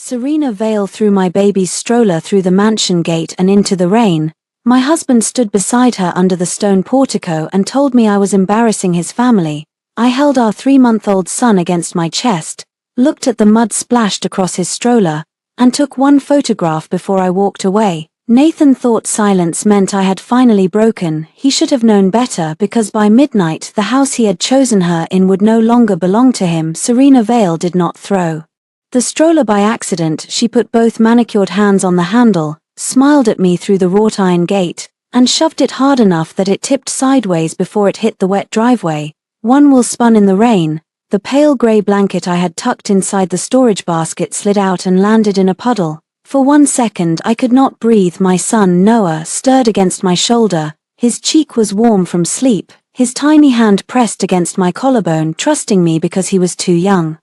Serena Vale threw my baby's stroller through the mansion gate and into the rain. My husband stood beside her under the stone portico and told me I was embarrassing his family. I held our 3-month-old son against my chest, looked at the mud splashed across his stroller, and took one photograph before I walked away. Nathan thought silence meant I had finally broken. He should have known better, because by midnight the house he had chosen her in would no longer belong to him. Serena Vale did not throw the stroller by accident. She put both manicured hands on the handle, smiled at me through the wrought iron gate, and shoved it hard enough that it tipped sideways before it hit the wet driveway. One wool spun in the rain. The pale grey blanket I had tucked inside the storage basket slid out and landed in a puddle. For 1 second I could not breathe. My son Noah stirred against my shoulder. His cheek was warm from sleep, his tiny hand pressed against my collarbone, trusting me because he was too young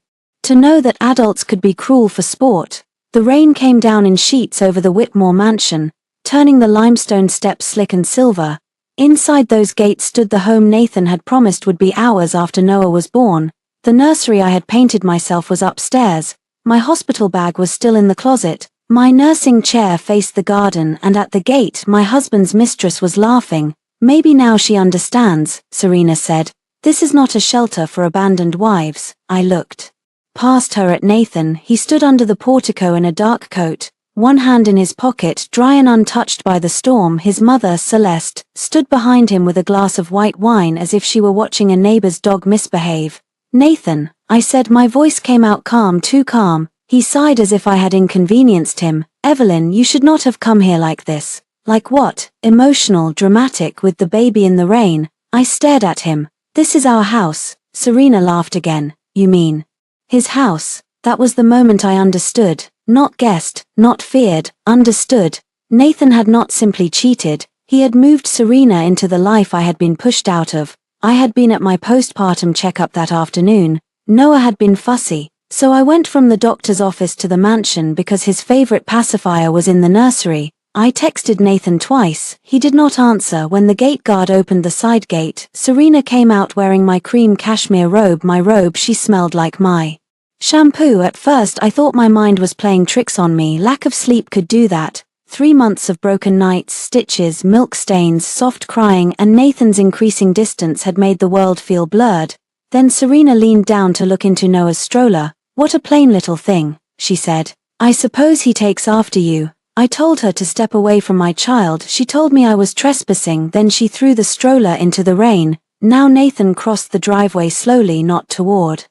to know that adults could be cruel for sport. The rain came down in sheets over the Whitmore mansion, turning the limestone steps slick and silver. Inside those gates stood the home Nathan had promised would be ours after Noah was born. The nursery I had painted myself was upstairs. My hospital bag was still in the closet. My nursing chair faced the garden, and at the gate my husband's mistress was laughing. "Maybe now she understands," Serena said. "This is not a shelter for abandoned wives." I looked past her at Nathan. He stood under the portico in a dark coat, one hand in his pocket, dry and untouched by the storm. His mother, Celeste, stood behind him with a glass of white wine as if she were watching a neighbor's dog misbehave. "Nathan," I said. My voice came out calm, too calm. He sighed as if I had inconvenienced him. "Evelyn, you should not have come here like this." "Like what?" "Emotional, dramatic, with the baby in the rain." I stared at him. "This is our house." Serena laughed again. "You mean his house?" That was the moment I understood. Not guessed, not feared, understood. Nathan had not simply cheated, he had moved Serena into the life I had been pushed out of. I had been at my postpartum checkup that afternoon. Noah had been fussy, so I went from the doctor's office to the mansion because his favorite pacifier was in the nursery. I texted Nathan twice. He did not answer. When the gate guard opened the side gate, Serena came out wearing my cream cashmere robe. My robe, she smelled like my shampoo. At first I thought my mind was playing tricks on me. Lack of sleep could do that. 3 months of broken nights, stitches, milk stains, soft crying, and Nathan's increasing distance had made the world feel blurred. Then Serena leaned down to look into Noah's stroller. "What a plain little thing," she said. "I suppose he takes after you." I told her to step away from my child. She told me I was trespassing. Then she threw the stroller into the rain. Now Nathan crossed the driveway slowly, not toward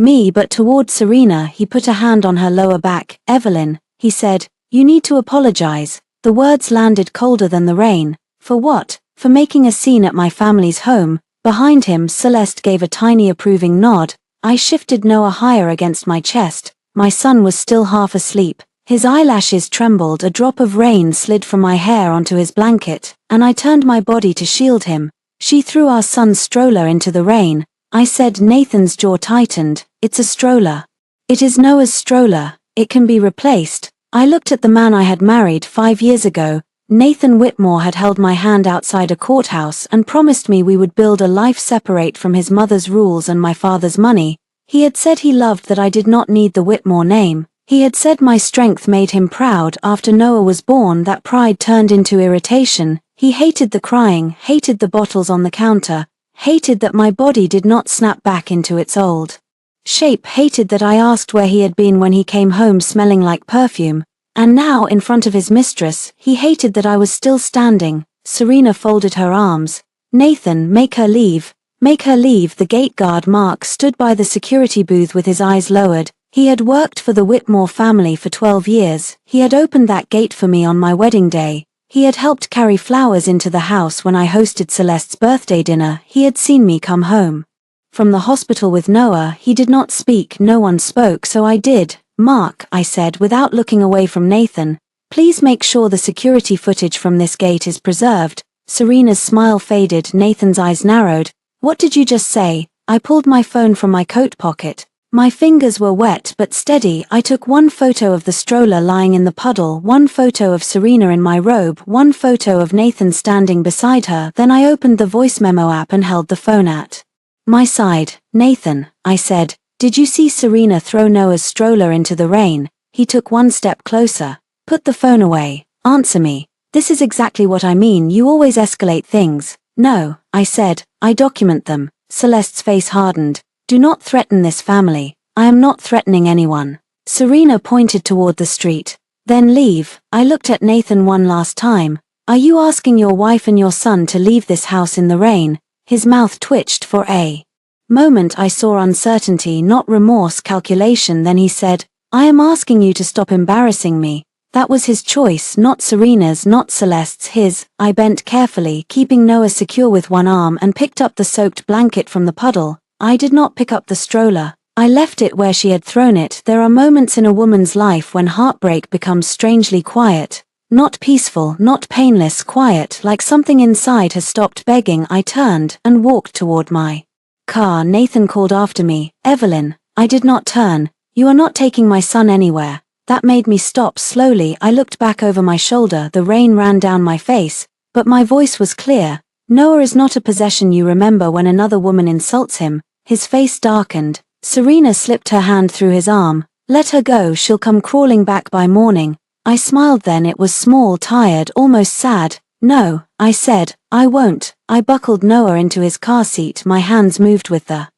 me but toward Serena. He put a hand on her lower back. "Evelyn," he said, "you need to apologize." The words landed colder than the rain. "For what?" "For making a scene at my family's home." Behind him, Celeste gave a tiny approving nod. I shifted Noah higher against my chest. My son was still half asleep. His eyelashes trembled. A drop of rain slid from my hair onto his blanket, and I turned my body to shield him. "She threw our son's stroller into the rain," I said. Nathan's jaw tightened. "It's a stroller." "It is Noah's stroller. It can be replaced." I looked at the man I had married 5 years ago. Nathan Whitmore had held my hand outside a courthouse and promised me we would build a life separate from his mother's rules and my father's money. He had said he loved that I did not need the Whitmore name. He had said my strength made him proud. After Noah was born, that pride turned into irritation. He hated the crying, hated the bottles on the counter, hated that my body did not snap back into its old shape, hated that I asked where he had been when he came home smelling like perfume. And now, in front of his mistress, he hated that I was still standing. Serena folded her arms. "Nathan, make her leave. Make her leave." The gate guard Mark stood by the security booth with his eyes lowered. He had worked for the Whitmore family for 12 years. He had opened that gate for me on my wedding day. He had helped carry flowers into the house when I hosted Celeste's birthday dinner. He had seen me come home from the hospital with Noah. He did not speak. No one spoke, so I did. "Mark," I said without looking away from Nathan, "please make sure the security footage from this gate is preserved." Serena's smile faded. Nathan's eyes narrowed. "What did you just say?" I pulled my phone from my coat pocket. My fingers were wet but steady. I took one photo of the stroller lying in the puddle, one photo of Serena in my robe, one photo of Nathan standing beside her. Then I opened the voice memo app and held the phone at my side. "Nathan," I said, "did you see Serena throw Noah's stroller into the rain?" He took one step closer. Put the phone away. Answer me. This is exactly what I mean. You always escalate things. No, I said. I document them. Celeste's face hardened. Do not threaten this family. I am not threatening anyone. Serena pointed toward the street. Then leave. I looked at Nathan one last time. Are you asking your wife and your son to leave this house in the rain? His mouth twitched for a moment. I saw uncertainty, not remorse, calculation. Then he said, I am asking you to stop embarrassing me. That was his choice, not Serena's, not Celeste's, his. I bent carefully, keeping Noah secure with one arm, and picked up the soaked blanket from the puddle. I did not pick up the stroller. I left it where she had thrown it. There are moments in a woman's life when heartbreak becomes strangely quiet. Not peaceful, not painless, quiet, like something inside has stopped begging. I turned and walked toward my car. Nathan called after me, Evelyn. I did not turn. You are not taking my son anywhere. That made me stop. Slowly, I looked back over my shoulder. The rain ran down my face, but my voice was clear. Noah is not a possession you remember when another woman insults him. His face darkened. Serena slipped her hand through his arm. Let her go, she'll come crawling back by morning. I smiled then. It was small, tired, almost sad. No, I said, I won't. I buckled Noah into his car seat. My hands moved with the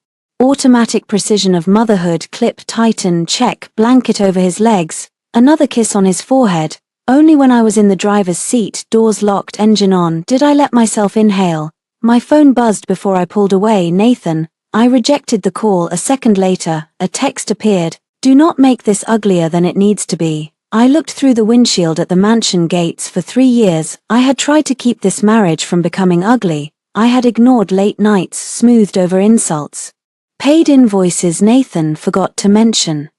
automatic precision of motherhood. Clip, tighten, check, blanket over his legs. Another kiss on his forehead. Only when I was in the driver's seat, doors locked, engine on, did I let myself inhale. My phone buzzed before I pulled away. Nathan. I rejected the call. A second later, a text appeared. Do not make this uglier than it needs to be. I looked through the windshield at the mansion gates. For 3 years, I had tried to keep this marriage from becoming ugly. I had ignored late nights, smoothed over insults. Paid invoices. Nathan forgot to mention.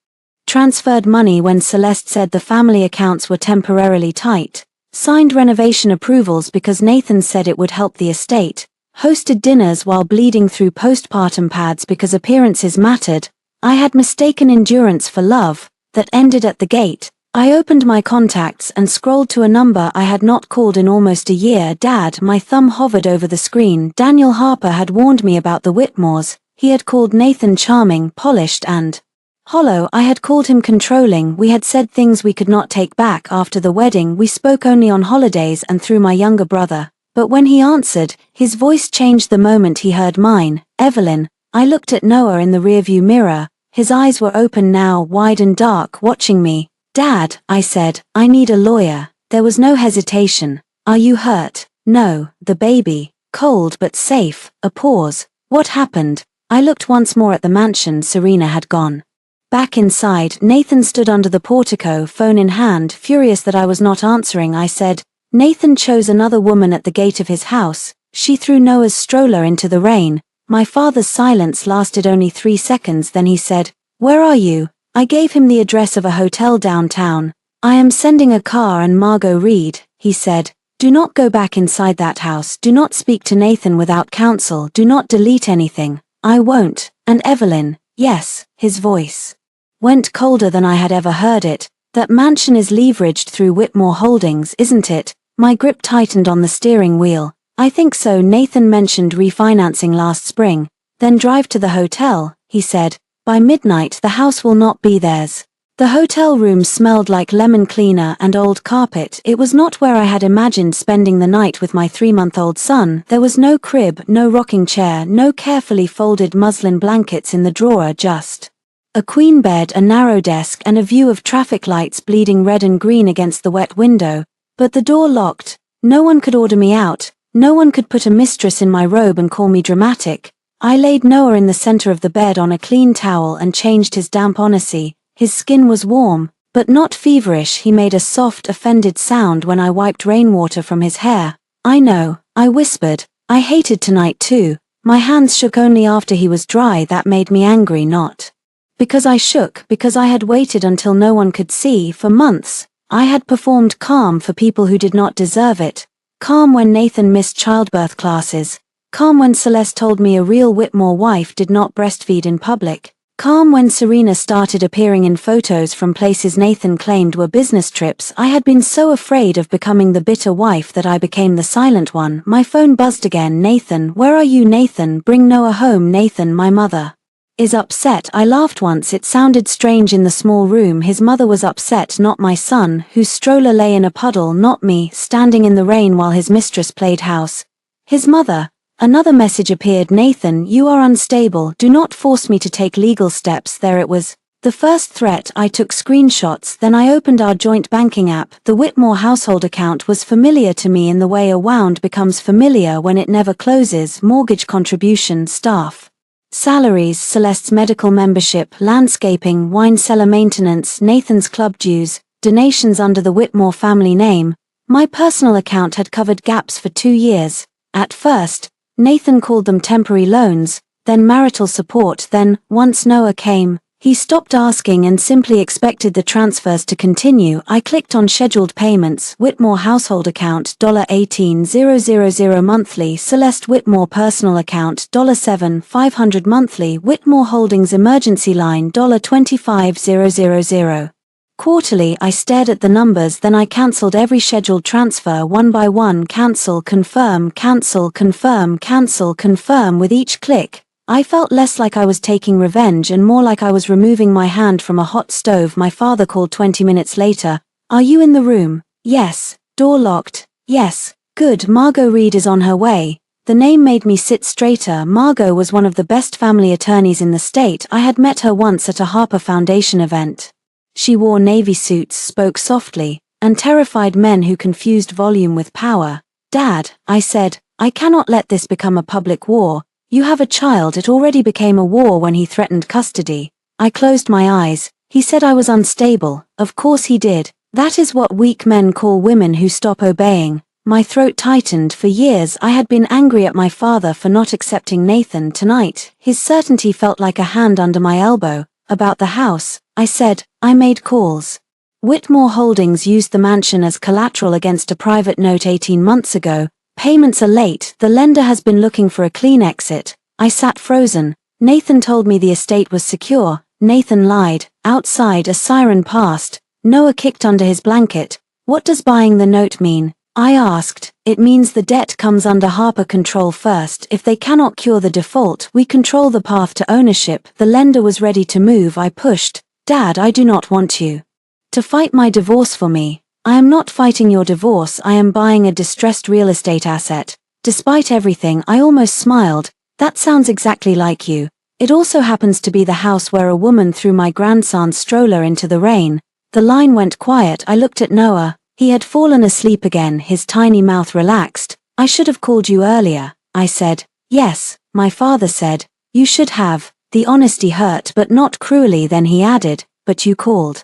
Transferred money when Celeste said the family accounts were temporarily tight. Signed renovation approvals because Nathan said it would help the estate. Hosted dinners while bleeding through postpartum pads because appearances mattered. I had mistaken endurance for love. That ended at the gate. I opened my contacts and scrolled to a number I had not called in almost a year. Dad. My thumb hovered over the screen. Daniel Harper had warned me about the Whitmores. He had called Nathan charming, polished and hollow. I had called him controlling. We had said things we could not take back. After the wedding, we spoke only on holidays and through my younger brother. But when he answered, his voice changed the moment he heard mine. Evelyn. I looked at Noah in the rearview mirror. His eyes were open now, wide and dark, watching me. Dad, I said, I need a lawyer. There was no hesitation. Are you hurt? No. The baby. Cold but safe. A pause. What happened? I looked once more at the mansion. Serena had gone. Back inside, Nathan stood under the portico, phone in hand, furious that I was not answering. I said, Nathan chose another woman at the gate of his house. She threw Noah's stroller into the rain. My father's silence lasted only 3 seconds. Then he said, Where are you? I gave him the address of a hotel downtown. I am sending a car and Margot Reed, he said. Do not go back inside that house. Do not speak to Nathan without counsel. Do not delete anything. I won't. And Evelyn, yes, his voice went colder than I had ever heard it. That mansion is leveraged through Whitmore Holdings, isn't it? My grip tightened on the steering wheel. I think so. Nathan mentioned refinancing last spring. Then drive to the hotel, he said. By midnight the house will not be theirs. The hotel room smelled like lemon cleaner and old carpet. It was not where I had imagined spending the night with my 3-month-old son. There was no crib, no rocking chair, no carefully folded muslin blankets in the drawer, just a queen bed, a narrow desk, and a view of traffic lights bleeding red and green against the wet window. But the door locked. No one could order me out. No one could put a mistress in my robe and call me dramatic. I laid Noah in the center of the bed on a clean towel and changed his damp onacy. His skin was warm, but not feverish. He made a soft, offended sound when I wiped rainwater from his hair. I know, I whispered. I hated tonight too. My hands shook only after he was dry. That made me angry, not because I shook, because I had waited until no one could see. For months, I had performed calm for people who did not deserve it. Calm when Nathan missed childbirth classes. Calm when Celeste told me a real Whitmore wife did not breastfeed in public. Calm when Serena started appearing in photos from places Nathan claimed were business trips. I had been so afraid of becoming the bitter wife that I became the silent one. My phone buzzed again. Nathan, where are you? Nathan, bring Noah home. Nathan, my mother Is upset. I laughed once. It sounded strange in the small room. His mother was upset, not my son, whose stroller lay in a puddle, not me, standing in the rain while his mistress played house. His mother. Another message appeared. Nathan, you are unstable. Do not force me to take legal steps. There it was. The first threat. I took screenshots, then I opened our joint banking app. The Whitmore household account was familiar to me in the way a wound becomes familiar when it never closes. Mortgage contribution, staff salaries, Celeste's medical membership, landscaping, wine cellar maintenance, Nathan's club dues, donations under the Whitmore family name. My personal account had covered gaps for 2 years. At first, Nathan called them temporary loans, then marital support, then, once Noah came, he stopped asking and simply expected the transfers to continue. I clicked on scheduled payments. Whitmore household account $18,000 monthly. Celeste Whitmore personal account $7,500 monthly. Whitmore Holdings emergency line $25,000. Quarterly. I stared at the numbers, then I cancelled every scheduled transfer one by one. Cancel, confirm, cancel, confirm, cancel, confirm. With each click, I felt less like I was taking revenge and more like I was removing my hand from a hot stove. My father called 20 minutes later. Are you in the room? Yes. Door locked? Yes. Good. Margot Reed is on her way. The name made me sit straighter. Margot was one of the best family attorneys in the state. I had met her once at a Harper Foundation event. She wore navy suits, spoke softly, and terrified men who confused volume with power. Dad, I said, I cannot let this become a public war. You have a child. It already became a war when he threatened custody. I closed my eyes. He said I was unstable. Of course he did. That is what weak men call women who stop obeying. My throat tightened. For years I had been angry at my father for not accepting Nathan. Tonight, his certainty felt like a hand under my elbow. About the house, I said, I made calls. Whitmore Holdings used the mansion as collateral against a private note 18 months ago. Payments are late. The lender has been looking for a clean exit. I sat frozen. Nathan told me the estate was secure. Nathan lied. Outside, a siren passed. Noah kicked under his blanket. What does buying the note mean? I asked. It means the debt comes under Harper control first. If they cannot cure the default, we control the path to ownership. The lender was ready to move. I pushed. Dad, I do not want you to fight my divorce for me. I am not fighting your divorce. I am buying a distressed real estate asset. Despite everything, I almost smiled. That sounds exactly like you. It also happens to be the house where a woman threw my grandson's stroller into the rain. The line went quiet. I looked at Noah. He had fallen asleep again, his tiny mouth relaxed. I should have called you earlier, I said. Yes, my father said. You should have. The honesty hurt, but not cruelly. Then he added, but you called.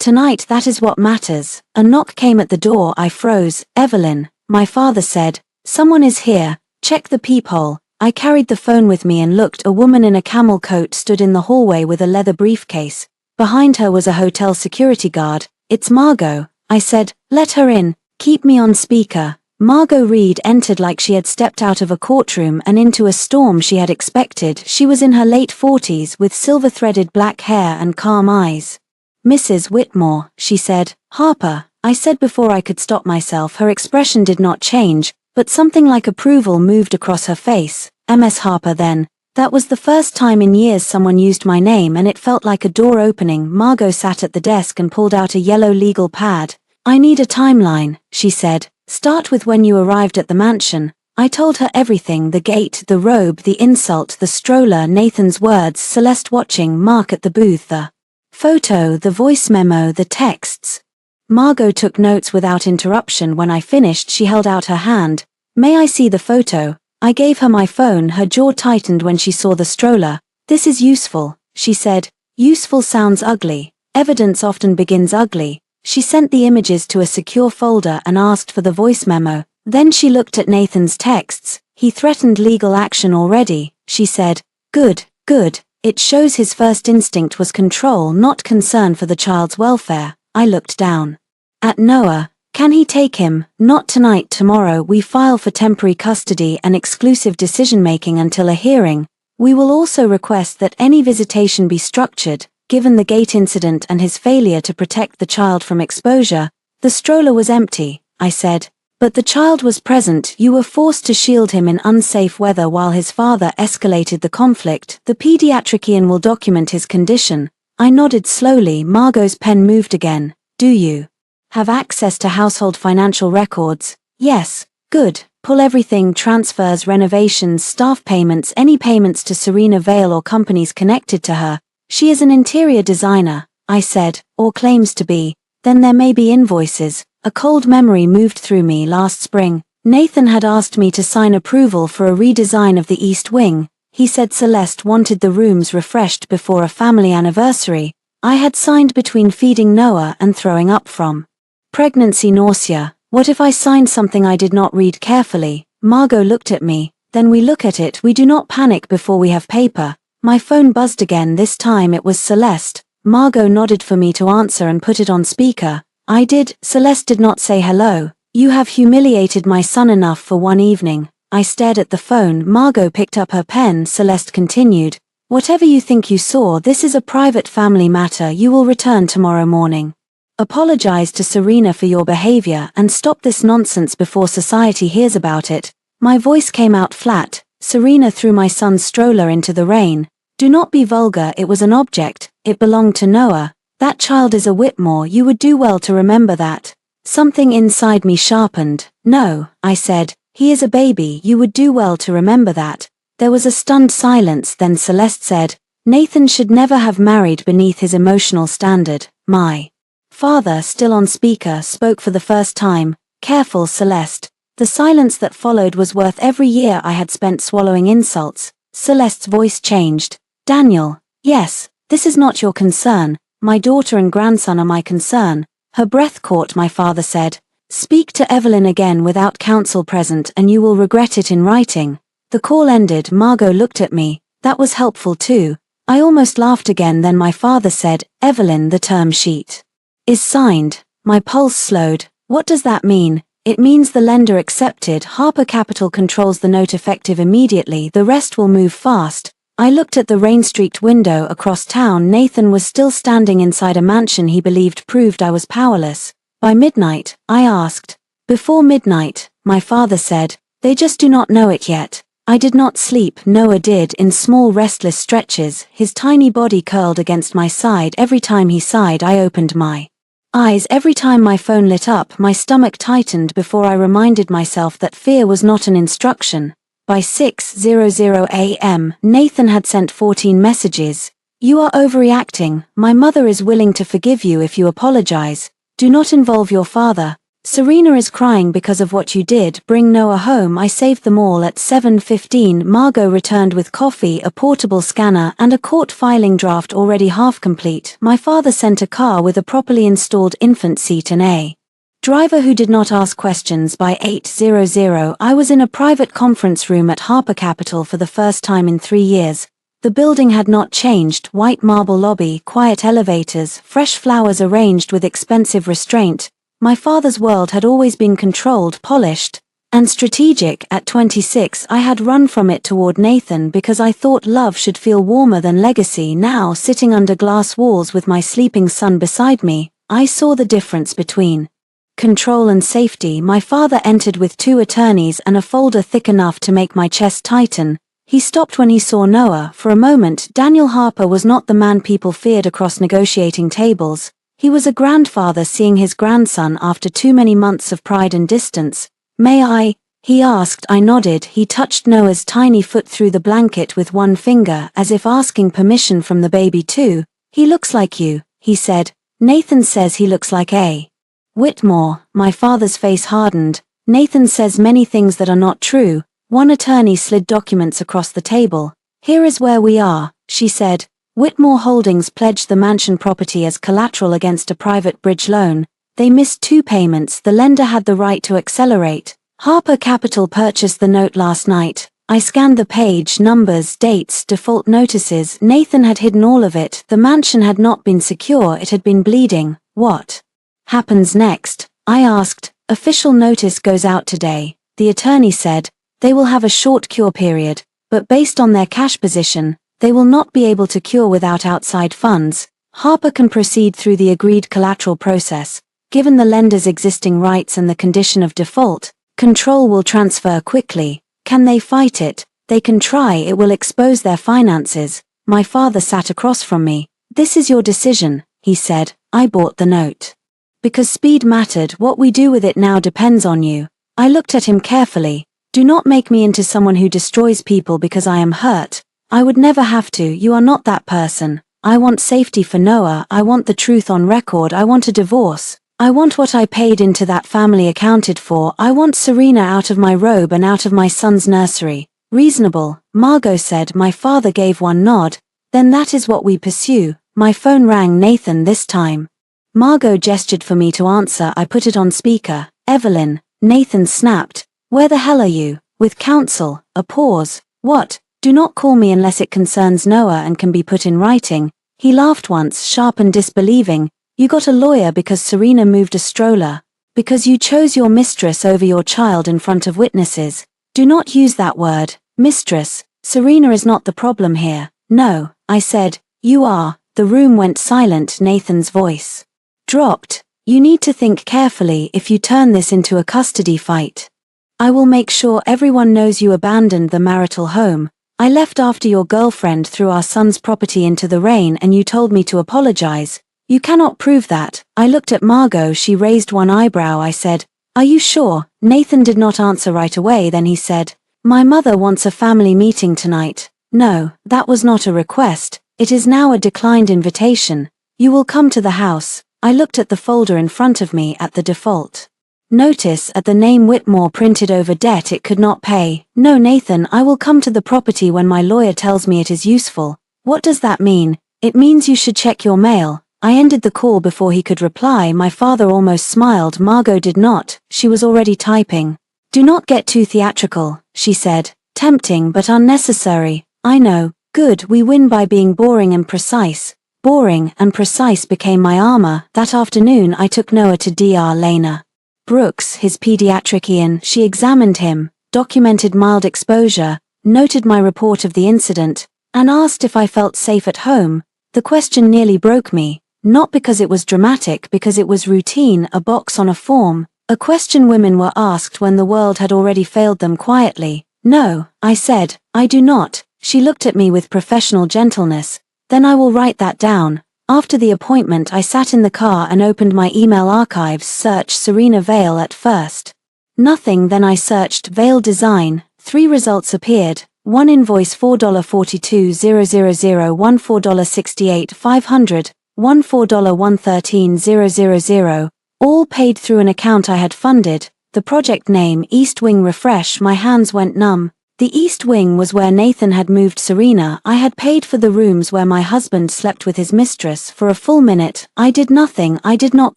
Tonight, that is what matters. A knock came at the door. I froze. Evelyn, my father said. Someone is here. Check the peephole. I carried the phone with me and looked. A woman in a camel coat stood in the hallway with a leather briefcase. Behind her was a hotel security guard. It's Margot, I said. Let her in. Keep me on speaker. Margot Reed entered like she had stepped out of a courtroom and into a storm she had expected. She was in her late 40s with silver-threaded black hair and calm eyes. Mrs. Whitmore, she said. Harper, I said before I could stop myself. Her expression did not change, but something like approval moved across her face. Ms. Harper then. That was the first time in years someone used my name, and it felt like a door opening. Margot sat at the desk and pulled out a yellow legal pad. I need a timeline, she said. Start with when you arrived at the mansion. I told her everything, the gate, the robe, the insult, the stroller, Nathan's words, Celeste watching, Mark at the booth, the photo, the voice memo, the texts. Margot took notes without interruption. When I finished, she held out her hand. May I see the photo? I gave her my phone. Her jaw tightened when she saw the stroller. This is useful, she said. Useful sounds ugly. Evidence often begins ugly. She sent the images to a secure folder and asked for the voice memo. Then she looked at Nathan's texts. He threatened legal action already, she said. Good, good. It shows his first instinct was control, not concern for the child's welfare. I looked down at Noah. Can he take him? Not tonight. Tomorrow we file for temporary custody and exclusive decision-making until a hearing. We will also request that any visitation be structured. Given the gate incident and his failure to protect the child from exposure, the stroller was empty, I said. But the child was present. You were forced to shield him in unsafe weather while his father escalated the conflict. The pediatrician will document his condition. I nodded slowly. Margot's pen moved again. Do you have access to household financial records? Yes. Good. Pull everything: transfers, renovations, staff payments, any payments to Serena Vale or companies connected to her. She is an interior designer, I said, or claims to be. Then there may be invoices. A cold memory moved through me. Last spring, Nathan had asked me to sign approval for a redesign of the East Wing. He said Celeste wanted the rooms refreshed before a family anniversary. I had signed between feeding Noah and throwing up from pregnancy nausea. What if I signed something I did not read carefully? Margot looked at me. Then we look at it. We do not panic before we have paper. My phone buzzed again. This time it was Celeste. Margot nodded for me to answer and put it on speaker. I did. Celeste did not say hello. You have humiliated my son enough for one evening. I stared at the phone. Margot picked up her pen. Celeste continued. Whatever you think you saw, this is a private family matter. You will return tomorrow morning. Apologize to Serena for your behavior and stop this nonsense before society hears about it. My voice came out flat. Serena threw my son's stroller into the rain. Do not be vulgar. It was an object. It belonged to Noah. That child is a Whitmore. You would do well to remember that. Something inside me sharpened. No, I said. He is a baby. You would do well to remember that. There was a stunned silence. Then Celeste said, Nathan should never have married beneath his emotional standard. My father, still on speaker, spoke for the first time. Careful, Celeste. The silence that followed was worth every year I had spent swallowing insults. Celeste's voice changed. Daniel. Yes, this is not your concern. My daughter and grandson are my concern. Her breath caught. My father said, Speak to Evelyn again without counsel present and you will regret it in writing. The call ended. Margot looked at me. That was helpful too. I almost laughed again. Then my father said, Evelyn, the term sheet is signed. My pulse slowed. What does that mean? It means the lender accepted. Harper Capital controls the note effective immediately. The rest will move fast. I looked at the rain-streaked window across town. Nathan was still standing inside a mansion he believed proved I was powerless. By midnight, I asked. Before midnight, my father said, they just do not know it yet. I did not sleep. Noah did, in small restless stretches. His tiny body curled against my side. Every time he sighed, I opened my eyes. Every time my phone lit up, my stomach tightened before I reminded myself that fear was not an instruction. By 6:00 a.m., Nathan had sent 14 messages. You are overreacting. My mother is willing to forgive you if you apologize. Do not involve your father. Serena is crying because of what you did. Bring Noah home. I saved them all. At 7:15, Margot returned with coffee, a portable scanner, and a court filing draft already half complete. My father sent a car with a properly installed infant seat and a driver who did not ask questions. By 8:00, I was in a private conference room at Harper Capital for the first time in 3 years. The building had not changed. White marble lobby, quiet elevators, fresh flowers arranged with expensive restraint. My father's world had always been controlled, polished, and strategic. At 26, I had run from it toward Nathan because I thought love should feel warmer than legacy. Now, sitting under glass walls with my sleeping son beside me, I saw the difference between control and safety. My father entered with 2 attorneys and a folder thick enough to make my chest tighten. He stopped when he saw Noah. For a moment, Daniel Harper was not the man people feared across negotiating tables. He was a grandfather seeing his grandson after too many months of pride and distance. May I? He asked. I nodded. He touched Noah's tiny foot through the blanket with one finger, as if asking permission from the baby too. He looks like you, he said. Nathan says he looks like a Whitmore. My father's face hardened. Nathan says many things that are not true. One attorney slid documents across the table. Here is where we are, she said. Whitmore Holdings pledged the mansion property as collateral against a private bridge loan. They missed 2 payments. The lender had the right to accelerate. Harper Capital purchased the note last night. I scanned the page, numbers, dates, default notices. Nathan had hidden all of it. The mansion had not been secure. It had been bleeding. What happens next? I asked. Official notice goes out today. The attorney said. They will have a short cure period, but based on their cash position, they will not be able to cure without outside funds. Harper can proceed through the agreed collateral process. Given the lender's existing rights and the condition of default, control will transfer quickly. Can they fight it? They can try. It will expose their finances. My father sat across from me. This is your decision, he said. I bought the note. Because speed mattered, what we do with it now depends on you. I looked at him carefully. Do not make me into someone who destroys people because I am hurt. I would never have to. You are not that person. I want safety for Noah. I want the truth on record. I want a divorce. I want what I paid into that family accounted for. I want Serena out of my robe and out of my son's nursery. Reasonable, Margot said. My father gave one nod. Then that is what we pursue. My phone rang. Nathan this time. Margot gestured for me to answer. I put it on speaker. Evelyn. Nathan snapped. Where the hell are you? With counsel. A pause. What? Do not call me unless it concerns Noah and can be put in writing. He laughed once, sharp and disbelieving. You got a lawyer because Serena moved a stroller. Because you chose your mistress over your child in front of witnesses. Do not use that word, mistress. Serena is not the problem here. No, I said. You are. The room went silent. Nathan's voice dropped. You need to think carefully if you turn this into a custody fight. I will make sure everyone knows you abandoned the marital home. I left after your girlfriend threw our son's property into the rain and you told me to apologize. You cannot prove that. I looked at Margot. She raised one eyebrow. I said, are you sure? Nathan did not answer right away. Then he said, my mother wants a family meeting tonight. No, that was not a request. It is now a declined invitation. You will come to the house. I looked at the folder in front of me at the default notice at the name Whitmore printed over debt it could not pay. No, Nathan, I will come to the property when my lawyer tells me it is useful. What does that mean? It means you should check your mail. I ended the call before he could reply. My father almost smiled. Margot did not. She was already typing. Do not get too theatrical, she said. Tempting but unnecessary. I know. Good, we win by being boring and precise. Boring and precise became my armor. That afternoon I took Noah to Dr. Lena Brooks, his pediatrician. She examined him, documented mild exposure, noted my report of the incident, and asked if I felt safe at home. The question nearly broke me, not because it was dramatic, because it was routine, a box on a form, a question women were asked when the world had already failed them quietly. No, I said, I do not. She looked at me with professional gentleness. Then I will write that down. After the appointment I sat in the car and opened my email archives. Search Serena Vale at first. Nothing. Then I searched Vale Design. 3 results appeared. 1 invoice $4.42,000, 1 $4.68,500, 1 $4.113,000, all paid through an account I had funded. The project name East Wing. Refresh. My hands went numb. The East Wing was where Nathan had moved Serena. I had paid for the rooms where my husband slept with his mistress. For a full minute, I did nothing. I did not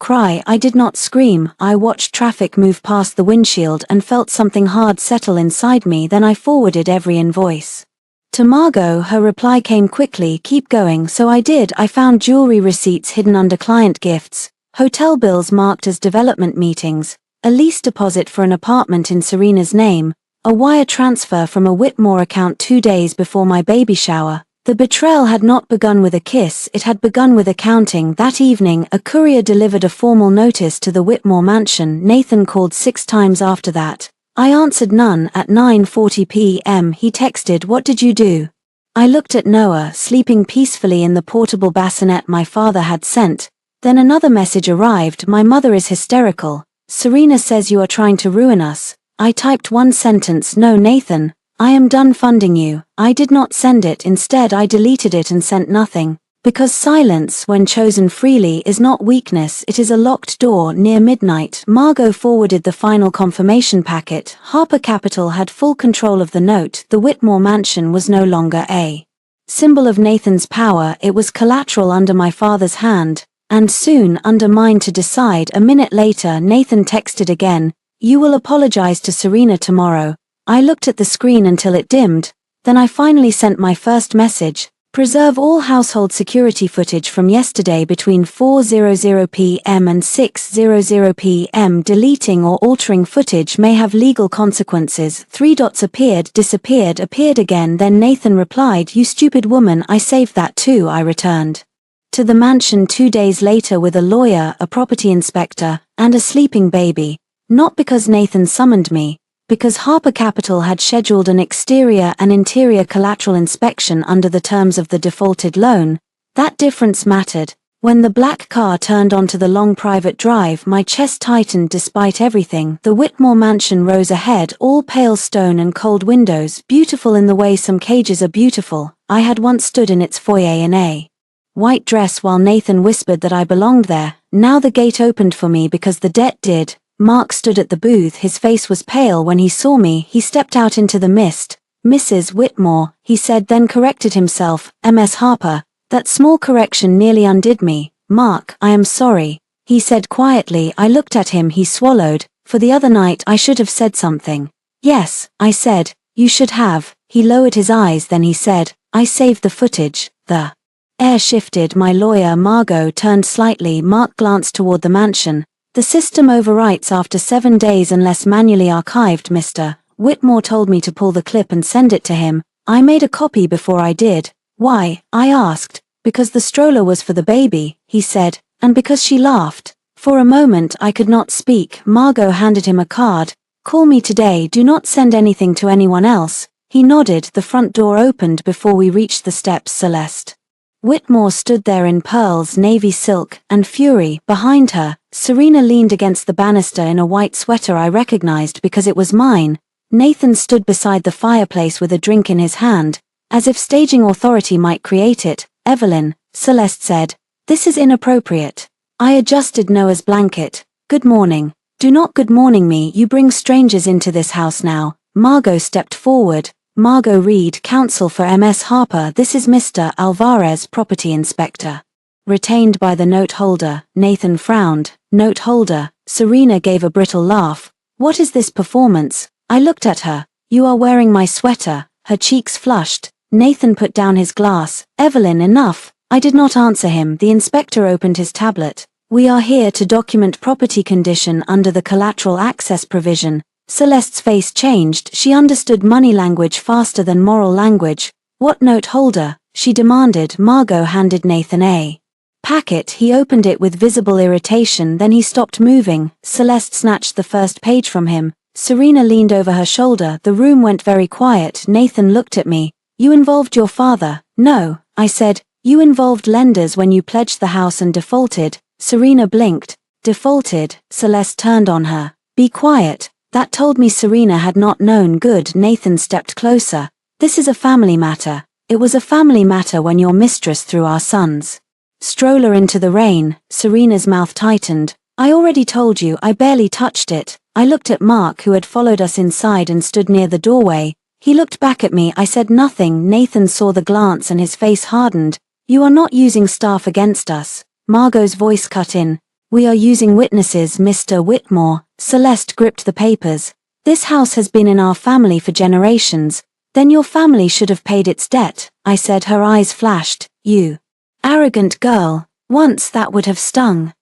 cry. I did not scream. I watched traffic move past the windshield and felt something hard settle inside me. Then I forwarded every invoice to Margot. Her reply came quickly. Keep going. So I did. I found jewelry receipts hidden under client gifts, hotel bills marked as development meetings, a lease deposit for an apartment in Serena's name, a wire transfer from a Whitmore account 2 days before my baby shower. The betrayal had not begun with a kiss, it had begun with accounting. That evening, a courier delivered a formal notice to the Whitmore mansion. Nathan called 6 times after that. I answered none. At 9:40 p.m. he texted, "What did you do?" I looked at Noah, sleeping peacefully in the portable bassinet my father had sent. Then another message arrived. "My mother is hysterical. Serena says you are trying to ruin us." I typed one sentence. "No, Nathan, I am done funding you." I did not send it. Instead I deleted it and sent nothing. Because silence, when chosen freely, is not weakness, it is a locked door. Near midnight, Margot forwarded the final confirmation packet. Harper Capital had full control of the note. The Whitmore mansion was no longer a symbol of Nathan's power, it was collateral under my father's hand, and soon under mine to decide. A minute later Nathan texted again, "You will apologize to Serena tomorrow." I looked at the screen until it dimmed, then I finally sent my first message. "Preserve all household security footage from yesterday between 4:00 p.m. and 6:00 p.m. Deleting or altering footage may have legal consequences." 3 dots appeared, disappeared, appeared again. Then Nathan replied, "You stupid woman, I saved that too." I returned, to the mansion 2 days later with a lawyer, a property inspector, and a sleeping baby. Not because Nathan summoned me, because Harper Capital had scheduled an exterior and interior collateral inspection under the terms of the defaulted loan. That difference mattered. When the black car turned onto the long private drive, my chest tightened despite everything. The Whitmore mansion rose ahead, all pale stone and cold windows, beautiful in the way some cages are beautiful. I had once stood in its foyer in a white dress while Nathan whispered that I belonged there. Now the gate opened for me because the debt did. Mark stood at the booth, his face was pale when he saw me. He stepped out into the mist. "Mrs. Whitmore," he said, then corrected himself, "Ms. Harper." That small correction nearly undid me. "Mark, I am sorry," he said quietly. I looked at him. He swallowed. "For the other night I should have said something." "Yes," I said, "you should have." He lowered his eyes, then he said, "I saved the footage." The air shifted. My lawyer, Margot, turned slightly. Mark glanced toward the mansion. "The system overwrites after 7 days unless manually archived, Mr. Whitmore told me to pull the clip and send it to him. I made a copy before I did." "Why?" I asked. "Because the stroller was for the baby," he said, "and because she laughed." For a moment I could not speak. Margot handed him a card. "Call me today, do not send anything to anyone else." He nodded. The front door opened before we reached the steps. Celeste Whitmore stood there in pearls, navy silk, and fury. Behind her, Serena leaned against the banister in a white sweater I recognized because it was mine. Nathan stood beside the fireplace with a drink in his hand, as if staging authority might create it. "Evelyn," Celeste said, "this is inappropriate." I adjusted Noah's blanket. "Good morning." "Do not good morning me, you bring strangers into this house now." Margot stepped forward. "Margot Reed, counsel for Ms. Harper. This is Mr. Alvarez, property inspector." Retained by the note holder. Nathan frowned. "Note holder." Serena gave a brittle laugh. "What is this performance?" I looked at her. "You are wearing my sweater." Her cheeks flushed. Nathan put down his glass. "Evelyn, enough." I did not answer him. The inspector opened his tablet. "We are here to document property condition under the collateral access provision." Celeste's face changed. She understood money language faster than moral language. "What note holder?" she demanded. Margot handed Nathan a packet. He opened it with visible irritation, then he stopped moving. Celeste snatched the first page from him. Serena leaned over her shoulder. The room went very quiet. Nathan looked at me. "You involved your father." "No," I said. "You involved lenders when you pledged the house and defaulted." Serena blinked. "Defaulted?" Celeste turned on her. "Be quiet." That told me Serena had not known. Good. Nathan stepped closer. "This is a family matter." "It was a family matter when your mistress threw our son's stroller into the rain." Serena's mouth tightened. "I already told you, I barely touched it." I looked at Mark, who had followed us inside and stood near the doorway. He looked back at me. I said nothing. Nathan saw the glance and his face hardened. "You are not using staff against us." Margot's voice cut in. "We are using witnesses, Mr. Whitmore." Celeste gripped the papers. "This house has been in our family for generations." "Then your family should have paid its debt," I said. Her eyes flashed. "You arrogant girl." Once that would have stung.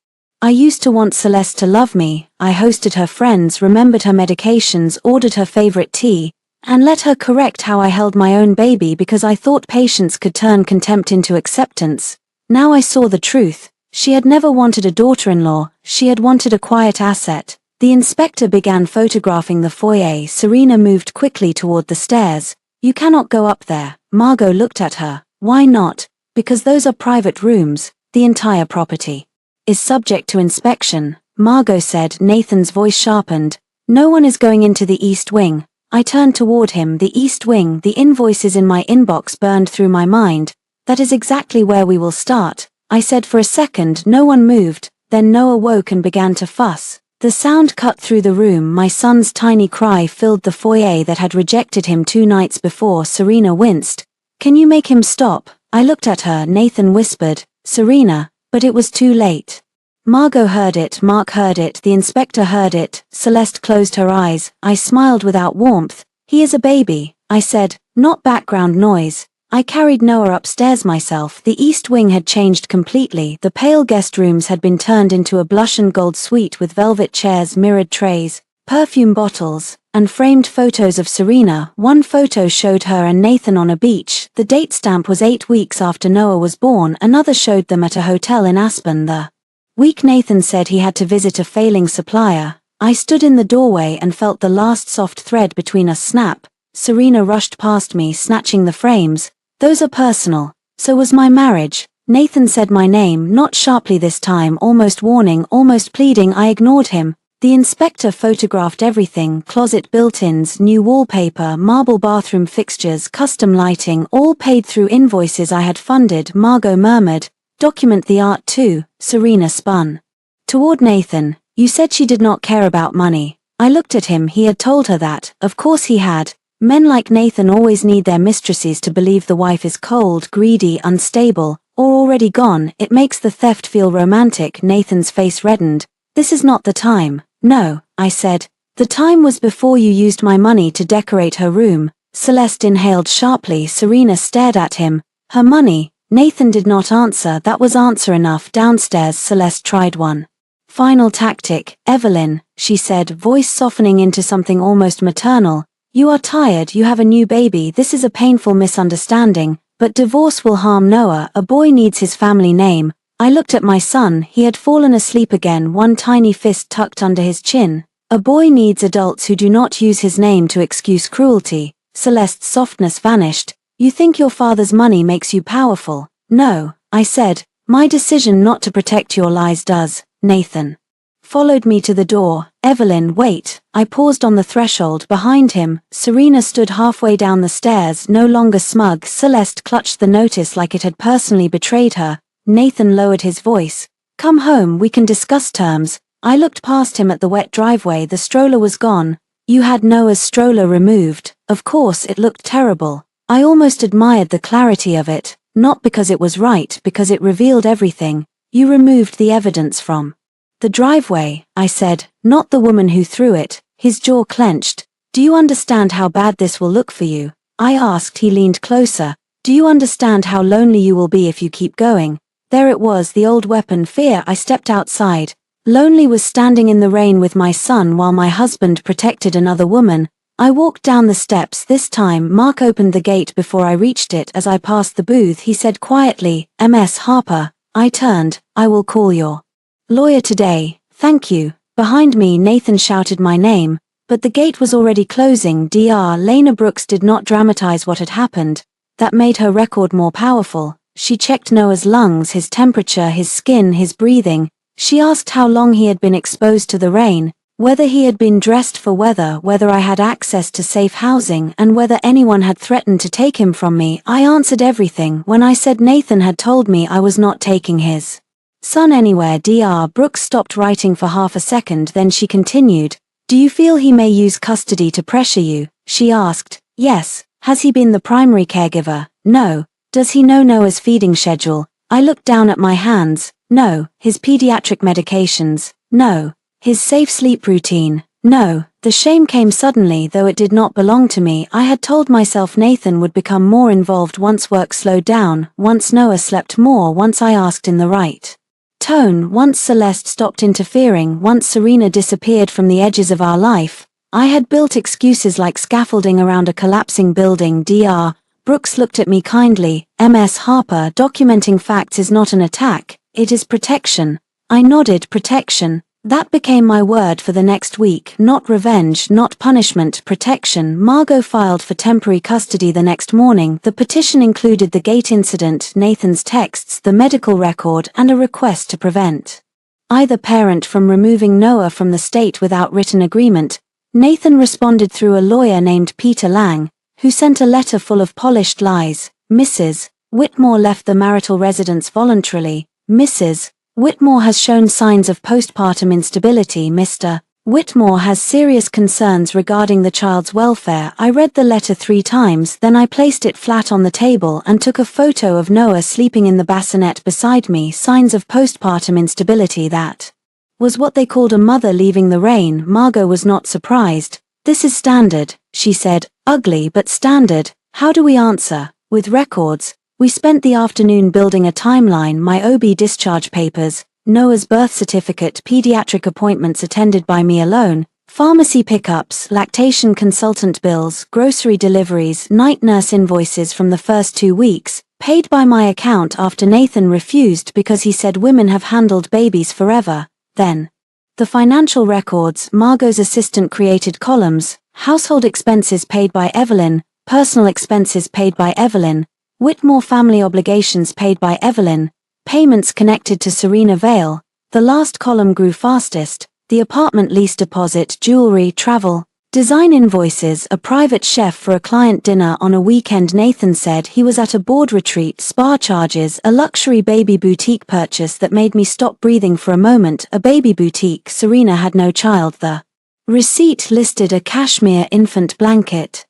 I used to want Celeste to love me. I hosted her friends, remembered her medications, ordered her favorite tea, and let her correct how I held my own baby because I thought patience could turn contempt into acceptance. Now I saw the truth. She had never wanted a daughter-in-law, she had wanted a quiet asset. The inspector began photographing the foyer. Serena moved quickly toward the stairs. "You cannot go up there." Margot looked at her. "Why not?" "Because those are private rooms. The entire property is subject to inspection," Margot said. Nathan's voice sharpened. "No one is going into the East Wing." I turned toward him. "The East Wing, the invoices in my inbox burned through my mind. "That is exactly where we will start." I said. For a second no one moved, then Noah woke and began to fuss. The sound cut through the room. My son's tiny cry filled the foyer that had rejected him 2 nights before. Serena winced. "Can you make him stop?" I looked at her. Nathan whispered, "Serena," but it was too late. Margot heard it, Mark heard it, the inspector heard it. Celeste closed her eyes. I smiled without warmth. "He is a baby," I said, "not background noise." I carried Noah upstairs myself. The East Wing had changed completely. The pale guest rooms had been turned into a blush and gold suite with velvet chairs, mirrored trays, perfume bottles, and framed photos of Serena. One photo showed her and Nathan on a beach. The date stamp was 8 weeks after Noah was born. Another showed them at a hotel in Aspen the week Nathan said he had to visit a failing supplier. I stood in the doorway and felt the last soft thread between us snap. Serena rushed past me, snatching the frames. "Those are personal." "So was my marriage." Nathan said my name, not sharply this time, almost warning, almost pleading. I ignored him. The inspector photographed everything: closet built-ins, new wallpaper, marble bathroom fixtures, custom lighting, all paid through invoices I had funded. Margot murmured, "Document the art too." Serena spun toward Nathan. "You said she did not care about money." I looked at him. He had told her that. Of course he had. Men like Nathan always need their mistresses to believe the wife is cold, greedy, unstable, or already gone. It makes the theft feel romantic. Nathan's face reddened. "This is not the time." "No," I said. "The time was before you used my money to decorate her room." Celeste inhaled sharply. Serena stared at him. "Her money?" Nathan did not answer. That was answer enough. Downstairs, Celeste tried one final tactic. "Evelyn," she said, voice softening into something almost maternal. "You are tired, you have a new baby. This is a painful misunderstanding, but divorce will harm Noah. A boy needs his family name." I looked at my son. He had fallen asleep again, one tiny fist tucked under his chin. "A boy needs adults who do not use his name to excuse cruelty." Celeste's softness vanished. "You think your father's money makes you powerful?" "No," I said. "My decision not to protect your lies does." Nathan followed me to the door. "Evelyn, wait." I paused on the threshold. Behind him, Serena stood halfway down the stairs, no longer smug. Celeste clutched the notice like it had personally betrayed her. Nathan lowered his voice. "Come home, we can discuss terms." I looked past him at the wet driveway. The stroller was gone. "You had Noah's stroller removed." Of course, it looked terrible. I almost admired the clarity of it, not because it was right, because it revealed everything. "You removed the evidence from the driveway," I said, "not the woman who threw it." His jaw clenched. "Do you understand how bad this will look for you?" I asked. He leaned closer. "Do you understand how lonely you will be if you keep going?" There it was, the old weapon, fear. I stepped outside. Lonely was standing in the rain with my son while my husband protected another woman. I walked down the steps. This time, Mark opened the gate before I reached it. As I passed the booth, he said quietly, "Ms. Harper." I turned. "I will call your lawyer today." "Thank you." Behind me, Nathan shouted my name, but the gate was already closing. Dr. Lena Brooks did not dramatize what had happened. That made her record more powerful. She checked Noah's lungs, his temperature, his skin, his breathing. She asked how long he had been exposed to the rain, whether he had been dressed for weather, whether I had access to safe housing, and whether anyone had threatened to take him from me. I answered everything. When I said Nathan had told me I was not taking his son anywhere, Dr. Brooks stopped writing for half a second, then she continued. "Do you feel he may use custody to pressure you?" She asked. "Yes." "Has he been the primary caregiver?" "No." "Does he know Noah's feeding schedule?" I looked down at my hands. "No." "His pediatric medications?" "No." "His safe sleep routine?" "No." The shame came suddenly, though it did not belong to me. I had told myself Nathan would become more involved once work slowed down, once Noah slept more, once I asked in the right tone, once Celeste stopped interfering, once Serena disappeared from the edges of our life. I had built excuses like scaffolding around a collapsing building. Dr. Brooks looked at me kindly. "Ms. Harper, documenting facts is not an attack, it is protection." I nodded. Protection. That became my word for the next week. Not revenge, not punishment, protection. Margot filed for temporary custody the next morning. The petition included the gate incident, Nathan's texts, the medical record, and a request to prevent either parent from removing Noah from the state without written agreement. Nathan responded through a lawyer named Peter Lang, who sent a letter full of polished lies. "Mrs. Whitmore left the marital residence voluntarily. Mrs. Whitmore has shown signs of postpartum instability. Mr. Whitmore has serious concerns regarding the child's welfare." I read the letter 3 times, then I placed it flat on the table and took a photo of Noah sleeping in the bassinet beside me. Signs of postpartum instability. That was what they called a mother leaving the rain. Margot was not surprised. "This is standard," she said. "Ugly but standard." "How do we answer?" "With records." We spent the afternoon building a timeline: my OB discharge papers, Noah's birth certificate, pediatric appointments attended by me alone, Pharmacy pickups, lactation consultant bills, grocery deliveries, night nurse invoices from the first 2 weeks, paid by my account after Nathan refused because he said women have handled babies forever. Then, the financial records, Margot's assistant created columns, household expenses paid by Evelyn, personal expenses paid by Evelyn, Whitmore family obligations paid by Evelyn, payments connected to Serena Vale. The last column grew fastest, the apartment lease deposit, jewelry, travel, design invoices, a private chef for a client dinner on a weekend. Nathan said he was at a board retreat, spa charges, a luxury baby boutique purchase that made me stop breathing for a moment. A baby boutique. Serena had no child. The receipt listed a cashmere infant blanket.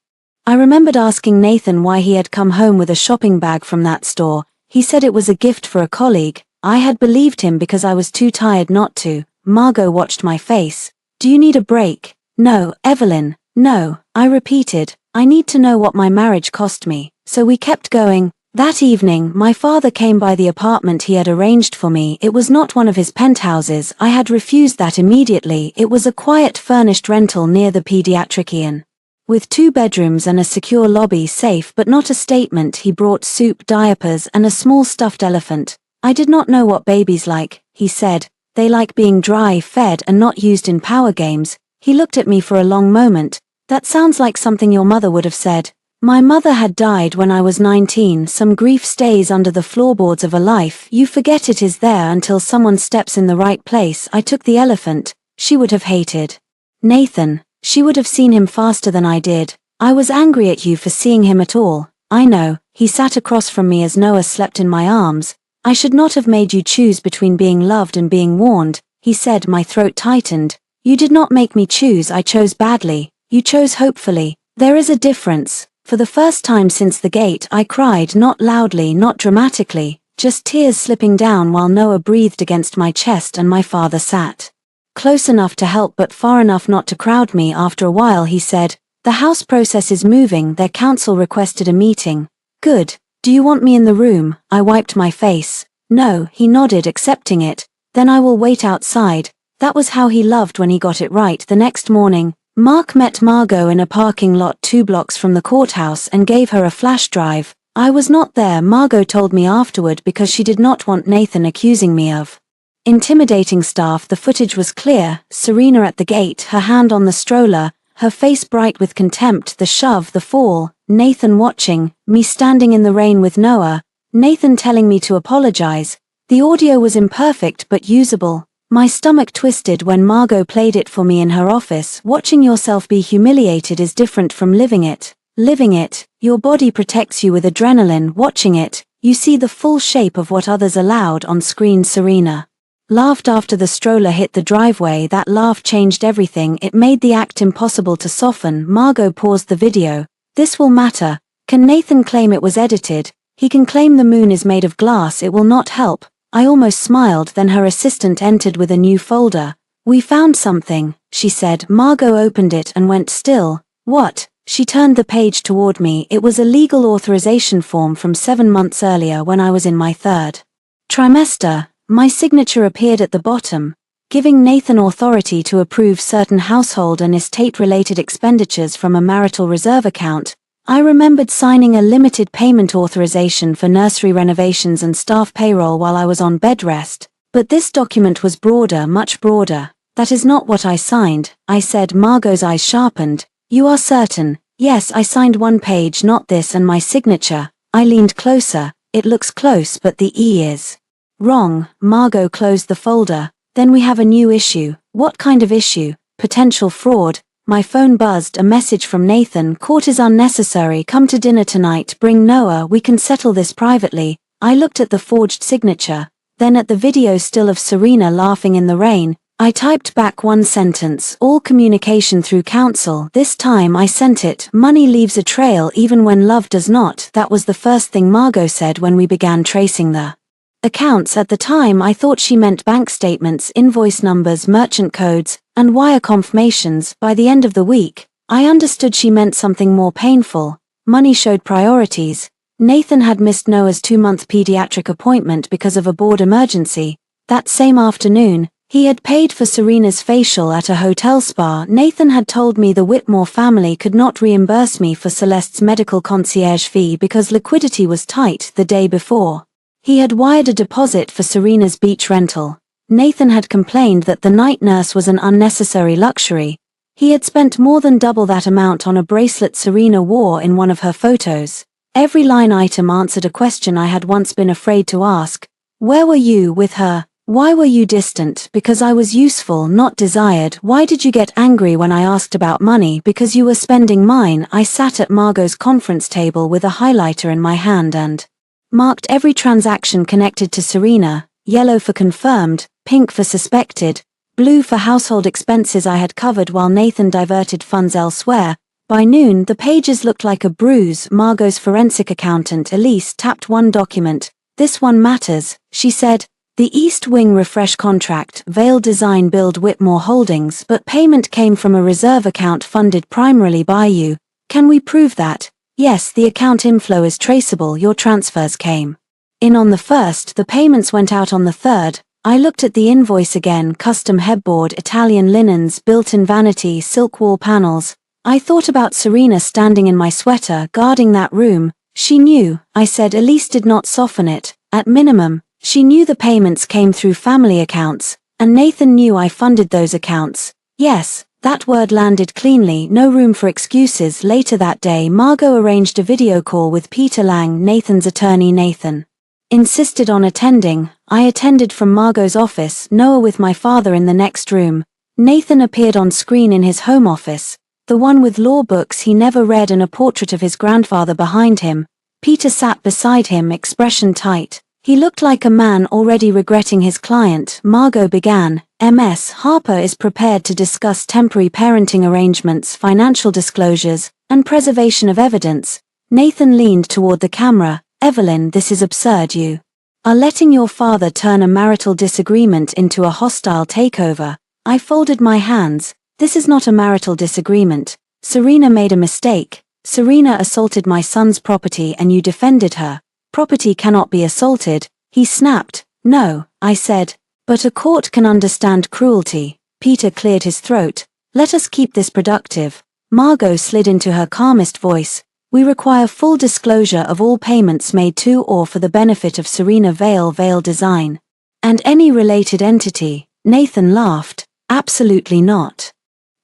I remembered asking Nathan why he had come home with a shopping bag from that store. He said it was a gift for a colleague. I had believed him because I was too tired not to. Margot watched my face. Do you need a break? No, Evelyn, no, I repeated. I need to know what my marriage cost me. So we kept going. That evening, my father came by the apartment he had arranged for me. It was not one of his penthouses. I had refused that immediately. It was a quiet furnished rental near the pediatrician. With 2 bedrooms and a secure lobby, safe but not a statement. He brought soup, diapers, and a small stuffed elephant. I did not know what babies like, he said. They like being dry, fed, and not used in power games. He looked at me for a long moment. That sounds like something your mother would have said. My mother had died when I was 19. Some grief stays under the floorboards of a life. You forget it is there until someone steps in the right place. I took the elephant. She would have hated Nathan. She would have seen him faster than I did. I was angry at you for seeing him at all. I know. He sat across from me as Noah slept in my arms. I should not have made you choose between being loved and being warned, he said. My throat tightened. You did not make me choose. I chose badly. You chose hopefully. There is a difference. For the first time since the gate, I cried, not loudly, not dramatically, just tears slipping down while Noah breathed against my chest and my father sat close enough to help but far enough not to crowd me. After a while he said, the house process is moving. Their council requested a meeting. Good. Do you want me in the room? I wiped my face. No, he nodded, accepting it. Then I will wait outside. That was how he loved when he got it right. The next morning, Mark met Margot in a parking lot 2 blocks from the courthouse and gave her a flash drive. I was not there, Margot told me afterward, because she did not want Nathan accusing me of intimidating staff. The footage was clear. Serena at the gate, her hand on the stroller, her face bright with contempt, the shove, the fall, Nathan watching, me standing in the rain with Noah, Nathan telling me to apologize. The audio was imperfect but usable. My stomach twisted when Margot played it for me in her office. Watching yourself be humiliated is different from living it. Living it, your body protects you with adrenaline. Watching it, you see the full shape of what others allowed on screen. Serena laughed after the stroller hit the driveway. That laugh changed everything. It made the act impossible to soften. Margot paused the video. This will matter. Can Nathan claim it was edited? He can claim the moon is made of glass. It will not help. I almost smiled. Then her assistant entered with a new folder. We found something, she said. Margot opened it and went still. What? She turned the page toward me. It was a legal authorization form from 7 months earlier when I was in my 3rd trimester. My signature appeared at the bottom, giving Nathan authority to approve certain household and estate-related expenditures from a marital reserve account. I remembered signing a limited payment authorization for nursery renovations and staff payroll while I was on bed rest, but this document was broader, much broader. That is not what I signed, I said. Margot's eyes sharpened. You are certain? Yes, I signed 1 page, not this and my signature. I leaned closer. It looks close, but the E is wrong. Margot closed the folder. Then we have a new issue. What kind of issue? Potential fraud. My phone buzzed. A message from Nathan. Court is unnecessary. Come to dinner tonight. Bring Noah. We can settle this privately. I looked at the forged signature, then at the video still of Serena laughing in the rain. I typed back 1 sentence. All communication through counsel. This time I sent it. Money leaves a trail even when love does not. That was the first thing Margot said when we began tracing the accounts. At the time I thought she meant bank statements, invoice numbers, merchant codes, and wire confirmations. By the end of the week, I understood she meant something more painful. Money showed priorities. Nathan had missed Noah's 2-month pediatric appointment because of a board emergency. That same afternoon, He had paid for Serena's facial at a hotel spa. Nathan had told me the Whitmore family could not reimburse me for Celeste's medical concierge fee because liquidity was tight the day before. He had wired a deposit for Serena's beach rental. Nathan had complained that the night nurse was an unnecessary luxury. He had spent more than double that amount on a bracelet Serena wore in one of her photos. Every line item answered a question I had once been afraid to ask. Where were you with her? Why were you distant? Because I was useful, not desired. Why did you get angry when I asked about money? Because you were spending mine. I sat at Margot's conference table with a highlighter in my hand and marked every transaction connected to Serena, yellow for confirmed, pink for suspected, blue for household expenses I had covered while Nathan diverted funds elsewhere. By noon, the pages looked like a bruise. Margot's forensic accountant Elise tapped one document. This one matters, she said. The East Wing refresh contract, Vale Design Build Whitmore Holdings, but payment came from a reserve account funded primarily by you. Can we prove that? Yes, the account inflow is traceable. Your transfers came in on the 1st, the payments went out on the 3rd. I looked at the invoice again. Custom headboard, Italian linens, built-in vanity, silk wall panels. I thought about Serena standing in my sweater, guarding that room. She knew, I said. Elise did not soften it. At minimum, she knew the payments came through family accounts, and Nathan knew I funded those accounts. Yes, that word landed cleanly, no room for excuses. Later that day, Margot arranged a video call with Peter Lang, Nathan's attorney. Nathan insisted on attending. I attended from Margot's office, Noah with my father in the next room. Nathan appeared on screen in his home office, the one with law books he never read and a portrait of his grandfather behind him. Peter sat beside him, expression tight. He looked like a man already regretting his client. Margot began, Ms. Harper is prepared to discuss temporary parenting arrangements, financial disclosures, and preservation of evidence. Nathan leaned toward the camera. Evelyn, this is absurd. You are letting your father turn a marital disagreement into a hostile takeover. I folded my hands. This is not a marital disagreement. Serena made a mistake. Serena assaulted my son's property and you defended her. Property cannot be assaulted, he snapped. No, I said. But a court can understand cruelty. Peter cleared his throat. Let us keep this productive. Margot slid into her calmest voice. We require full disclosure of all payments made to or for the benefit of Serena Vale Design. And any related entity. Nathan laughed. Absolutely not.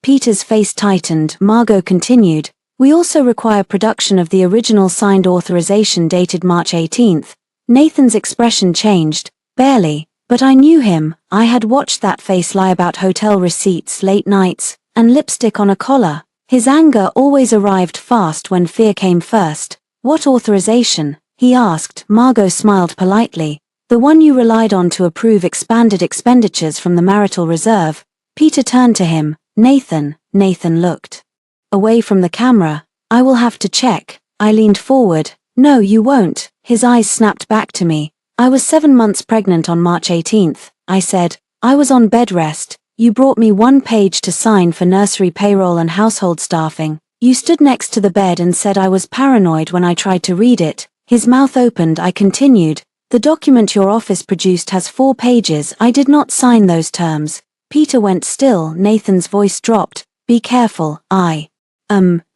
Peter's face tightened. Margot continued. We also require production of the original signed authorization dated March 18th. Nathan's expression changed. Barely, but I knew him. I had watched that face lie about hotel receipts, late nights, and lipstick on a collar. His anger always arrived fast when fear came first. What authorization? He asked. Margot smiled politely. The one you relied on to approve expanded expenditures from the marital reserve. Peter turned to him. Nathan looked away from the camera. I will have to check. I leaned forward. No, you won't. His eyes snapped back to me. I was 7 months pregnant on March 18th, I said. I was on bed rest. You brought me 1 page to sign for nursery payroll and household staffing. You stood next to the bed and said I was paranoid when I tried to read it. His mouth opened. I continued. The document your office produced has 4 pages. I did not sign those terms. Peter went still. Nathan's voice dropped. Be careful.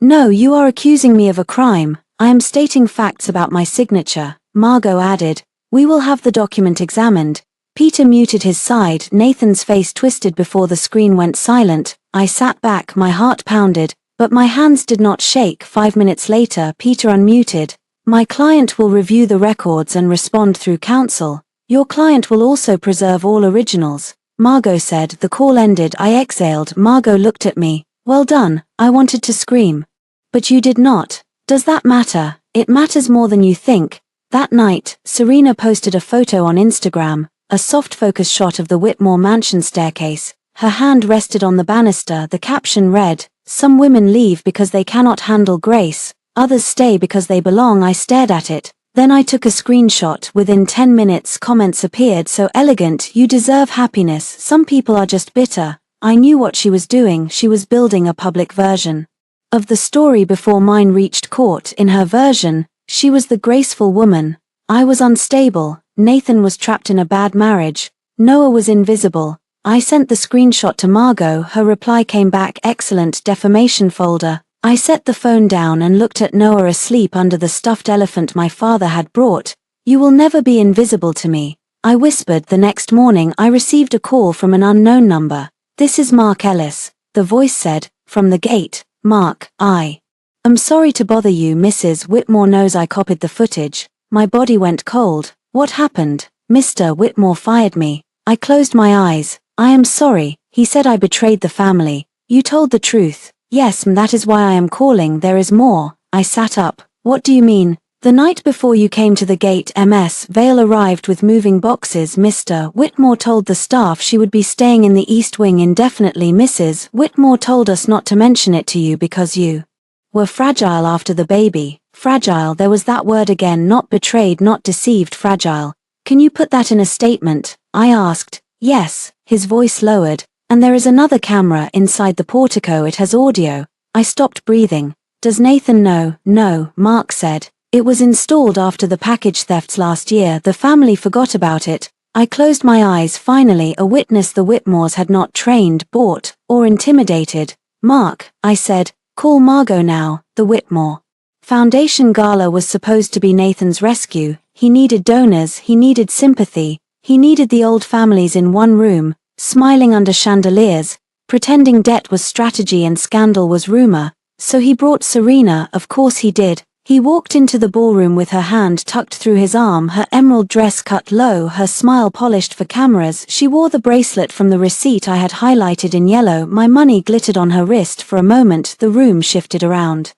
No, you are accusing me of a crime. I am stating facts about my signature. Margot added. We will have the document examined. Peter muted his side. Nathan's face twisted before the screen went silent. I sat back, my heart pounded, but my hands did not shake. 5 minutes later, Peter unmuted. My client will review the records and respond through counsel. Your client will also preserve all originals. Margot said. The call ended. I exhaled. Margot looked at me. Well done. I wanted to scream. But you did not. Does that matter? It matters more than you think. That night, Serena posted a photo on Instagram, a soft focus shot of the Whitmore mansion staircase. Her hand rested on the banister. The caption read, Some women leave because they cannot handle grace, others stay because they belong. I stared at it. Then I took a screenshot. Within 10 minutes, comments appeared. So elegant, you deserve happiness. Some people are just bitter. I knew what she was doing. She was building a public version of the story before mine reached court. In her version, she was the graceful woman. I was unstable. Nathan was trapped in a bad marriage. Noah was invisible. I sent the screenshot to Margot. Her reply came back, excellent, defamation folder. I set the phone down and looked at Noah asleep under the stuffed elephant my father had brought. You will never be invisible to me, I whispered. The next morning I received a call from an unknown number. This is Mark Ellis, the voice said, from the gate. Mark, I'm sorry to bother you. Mrs. Whitmore knows I copied the footage. My body went cold. What happened? Mr. Whitmore fired me. I closed my eyes. I am sorry, he said. I betrayed the family. You told the truth. Yes, that is why I am calling. There is more. I sat up. What do you mean? The night before you came to the gate, Ms. Vale arrived with moving boxes. Mr. Whitmore told the staff she would be staying in the East Wing indefinitely. Mrs. Whitmore told us not to mention it to you because you were fragile after the baby. Fragile, there was that word again. Not betrayed, not deceived, fragile. Can you put that in a statement? I asked. Yes, his voice lowered. And there is another camera inside the portico. It has audio. I stopped breathing. Does Nathan know? No, Mark said. It was installed after the package thefts last year. The family forgot about it. I closed my eyes. Finally, a witness. The Whitmores had not trained, bought, or intimidated. Mark, I said, call Margot now. The Whitmore Foundation Gala was supposed to be Nathan's rescue. He needed donors, he needed sympathy, he needed the old families in one room, smiling under chandeliers, pretending debt was strategy and scandal was rumor. So he brought Serena. Of course he did. He walked into the ballroom with her hand tucked through his arm, her emerald dress cut low, her smile polished for cameras. She wore the bracelet from the receipt I had highlighted in yellow. My money glittered on her wrist. For a moment the room shifted around.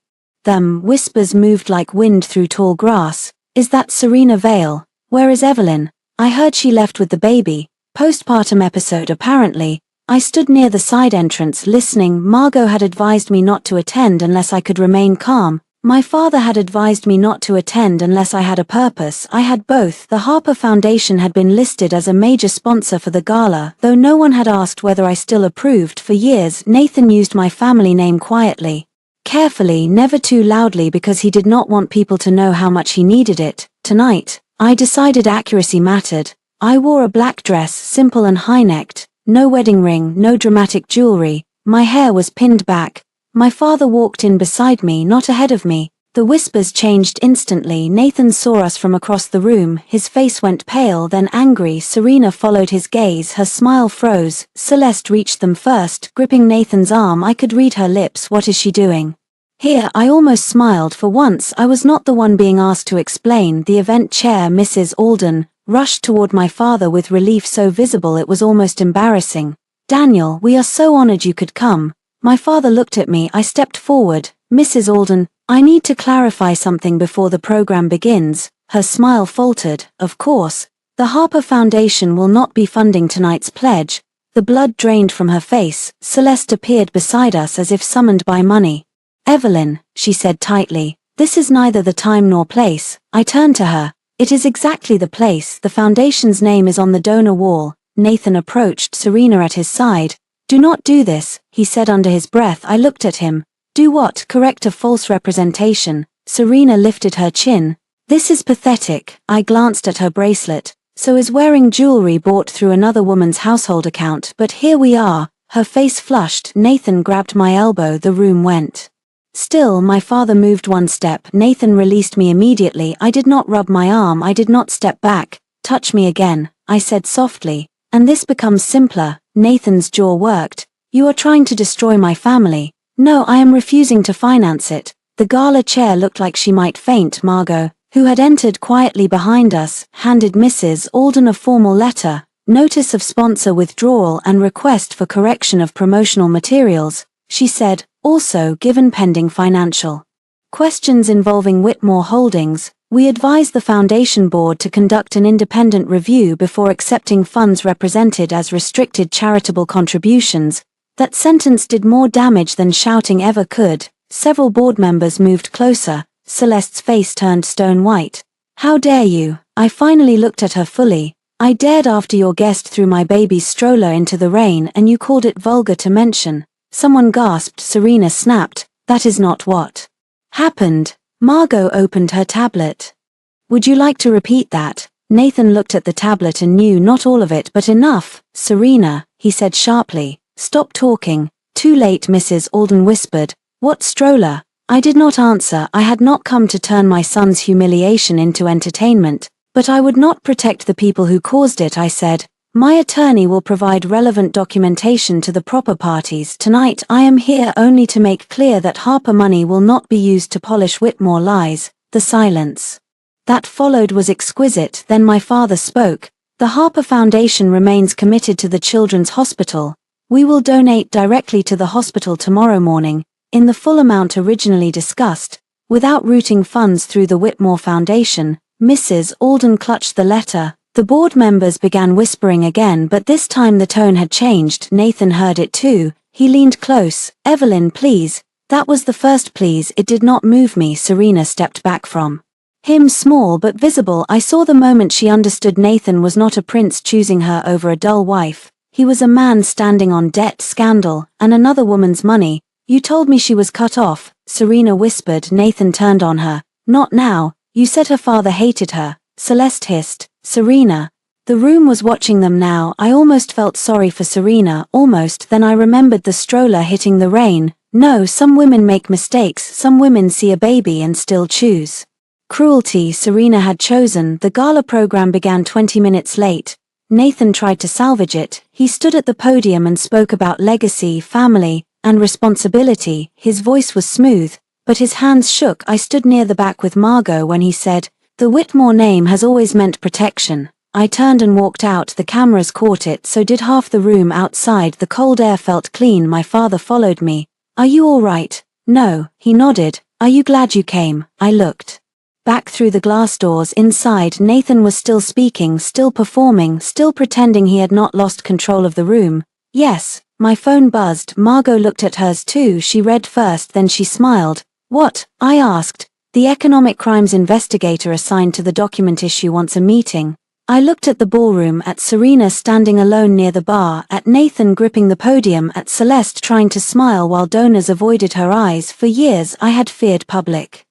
Whispers moved like wind through tall grass. Is that Serena Vale? Where is Evelyn? I heard she left with the baby. Postpartum episode apparently. I stood near the side entrance listening. Margot had advised me not to attend unless I could remain calm. My father had advised me not to attend unless I had a purpose. I had both. The Harper Foundation had been listed as a major sponsor for the gala, though no one had asked whether I still approved. For years, Nathan used my family name quietly, carefully, never too loudly, because he did not want people to know how much he needed it. Tonight, I decided accuracy mattered. I wore a black dress, simple and high-necked, no wedding ring, no dramatic jewelry. My hair was pinned back. My father walked in beside me, not ahead of me. The whispers changed instantly. Nathan saw us from across the room. His face went pale, then angry. Serena followed his gaze. Her smile froze. Celeste reached them first, gripping Nathan's arm. I could read her lips. What is she doing here? I almost smiled. For once, I was not the one being asked to explain. The event chair, Mrs. Alden, rushed toward my father with relief so visible it was almost embarrassing. Daniel, we are so honored you could come. My father looked at me. I stepped forward. Mrs. Alden, I need to clarify something before the program begins. Her smile faltered. Of course. The Harper Foundation will not be funding tonight's pledge. The blood drained from her face. Celeste appeared beside us as if summoned by money. Evelyn, she said tightly, this is neither the time nor place. I turned to her. It is exactly the place. The foundation's name is on the donor wall. Nathan approached, Serena at his side. Do not do this, he said under his breath. I looked at him. Do what? Correct a false representation. Serena lifted her chin. This is pathetic. I glanced at her bracelet. So is wearing jewelry bought through another woman's household account. But here we are. Her face flushed. Nathan grabbed my elbow. The room went still. My father moved one step. Nathan released me immediately. I did not rub my arm. I did not step back. Touch me again, I said softly. And this becomes simpler. Nathan's jaw worked. You are trying to destroy my family. No, I am refusing to finance it. The gala chair looked like she might faint. Margot, who had entered quietly behind us, handed Mrs. Alden a formal letter, notice of sponsor withdrawal and request for correction of promotional materials. She said, also given pending financial questions involving Whitmore Holdings, we advise the Foundation Board to conduct an independent review before accepting funds represented as restricted charitable contributions. That sentence did more damage than shouting ever could. Several board members moved closer. Celeste's face turned stone white. How dare you? I finally looked at her fully. I dared after your guest threw my baby's stroller into the rain and you called it vulgar to mention. Someone gasped. Serena snapped. That is not what happened. Margot opened her tablet. Would you like to repeat that? Nathan looked at the tablet and knew not all of it but enough. "Serena," he said sharply. "Stop talking." "Too late," Mrs. Alden whispered. "What stroller?" I did not answer. I had not come to turn my son's humiliation into entertainment, but I would not protect the people who caused it. I said, "My attorney will provide relevant documentation to the proper parties. Tonight I am here only to make clear that Harper money will not be used to polish Whitmore lies." The silence that followed was exquisite. Then my father spoke. "The Harper Foundation remains committed to the Children's Hospital. We will donate directly to the hospital tomorrow morning, in the full amount originally discussed, without routing funds through the Whitmore Foundation." Mrs. Alden clutched the letter. The board members began whispering again, but this time the tone had changed. Nathan heard it too. He leaned close. "Evelyn, please." That was the first please. It did not move me. Serena stepped back from him, small but visible. I saw the moment she understood. Nathan was not a prince choosing her over a dull wife. He was a man standing on debt, scandal, and another woman's money. "You told me she was cut off," Serena whispered. Nathan turned on her. "Not now. You said her father hated her," Celeste hissed. "Serena." The room was watching them now. I almost felt sorry for Serena, almost. Then I remembered the stroller hitting the rain. No, some women make mistakes. Some women see a baby and still choose cruelty. Serena had chosen. The gala program began 20 minutes late. Nathan tried to salvage it. He stood at the podium and spoke about legacy, family, and responsibility. His voice was smooth, but his hands shook. I stood near the back with Margot when he said, "The Whitmore name has always meant protection." I turned and walked out. The cameras caught it, so did half the room outside. The cold air felt clean. My father followed me. "Are you all right?" "No," he nodded. "Are you glad you came?" I looked back through the glass doors. Inside, Nathan was still speaking, still performing, still pretending he had not lost control of the room. "Yes." My phone buzzed. Margot looked at hers too. She read first, then she smiled. "What?" I asked. "The economic crimes investigator assigned to the document issue wants a meeting." I looked at the ballroom, at Serena standing alone near the bar, at Nathan gripping the podium, at Celeste trying to smile while donors avoided her eyes. For years I had feared public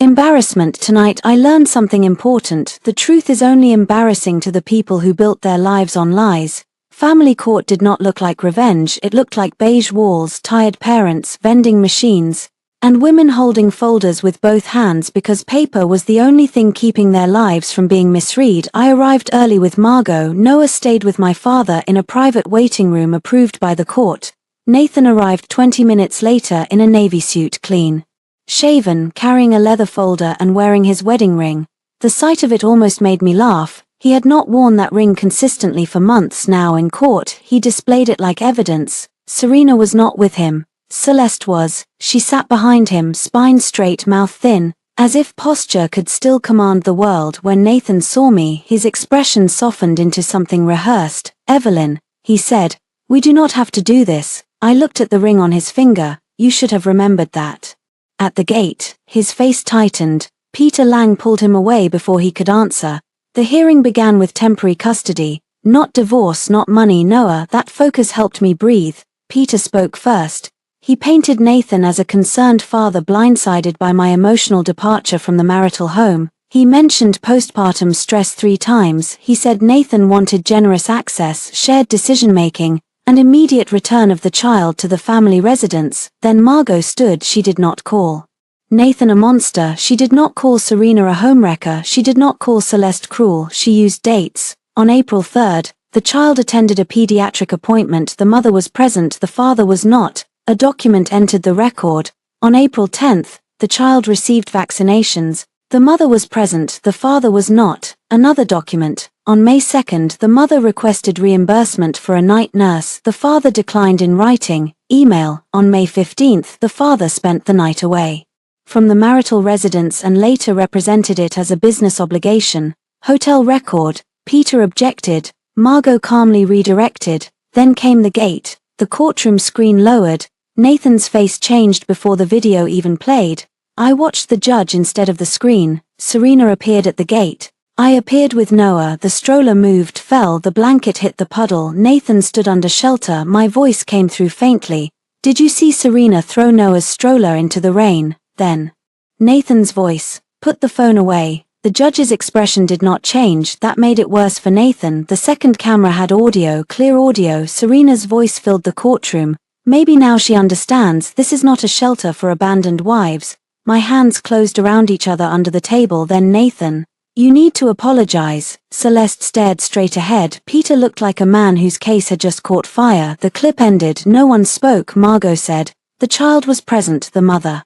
embarrassment. Tonight I learned something important. The truth is only embarrassing to the people who built their lives on lies. Family court did not look like revenge. It looked like beige walls, tired parents, vending machines, and women holding folders with both hands because paper was the only thing keeping their lives from being misread. I arrived early with Margot. Noah stayed with my father in a private waiting room approved by the court. Nathan arrived 20 minutes later in a navy suit, clean shaven, carrying a leather folder and wearing his wedding ring. The sight of it almost made me laugh. He had not worn that ring consistently for months. Now in court, he displayed it like evidence. Serena was not with him. Celeste was. She sat behind him, spine straight, mouth thin, as if posture could still command the world. When Nathan saw me, his expression softened into something rehearsed. "Evelyn," he said, "we do not have to do this." I looked at the ring on his finger. "You should have remembered that." At the gate, his face tightened. Peter Lang pulled him away before he could answer. The hearing began with temporary custody, not divorce, not money. Noah, that focus helped me breathe. Peter spoke first. He painted Nathan as a concerned father blindsided by my emotional departure from the marital home. He mentioned postpartum stress 3 times. He said Nathan wanted generous access, shared decision-making, and immediate return of the child to the family residence. Then Margot stood. She did not call Nathan a monster. She did not call Serena a homewrecker. She did not call Celeste cruel. She used dates. On April 3rd, the child attended a pediatric appointment. The mother was present, the father was not. A document entered the record. On April 10th, the child received vaccinations. The mother was present, the father was not. Another document. On May 2nd, the mother requested reimbursement for a night nurse. The father declined in writing. Email. On May 15th, the father spent the night away from the marital residence and later represented it as a business obligation. Hotel record. Peter objected. Margot calmly redirected. Then came the gate. The courtroom screen lowered. Nathan's face changed before the video even played. I watched the judge instead of the screen. Serena appeared at the gate. I appeared with Noah. The stroller moved, fell, the blanket hit the puddle. Nathan stood under shelter. My voice came through faintly. "Did you see Serena throw Noah's stroller into the rain?" Then Nathan's voice. "Put the phone away." The judge's expression did not change. That made it worse for Nathan. The second camera had audio, clear audio. Serena's voice filled the courtroom. Maybe now she understands, this is not a shelter for abandoned wives. My hands closed around each other under the table. Then Nathan, you need to apologize. Celeste stared straight ahead. Peter looked like a man whose case had just caught fire. The clip ended. No one spoke. Margot said, the child was present. The mother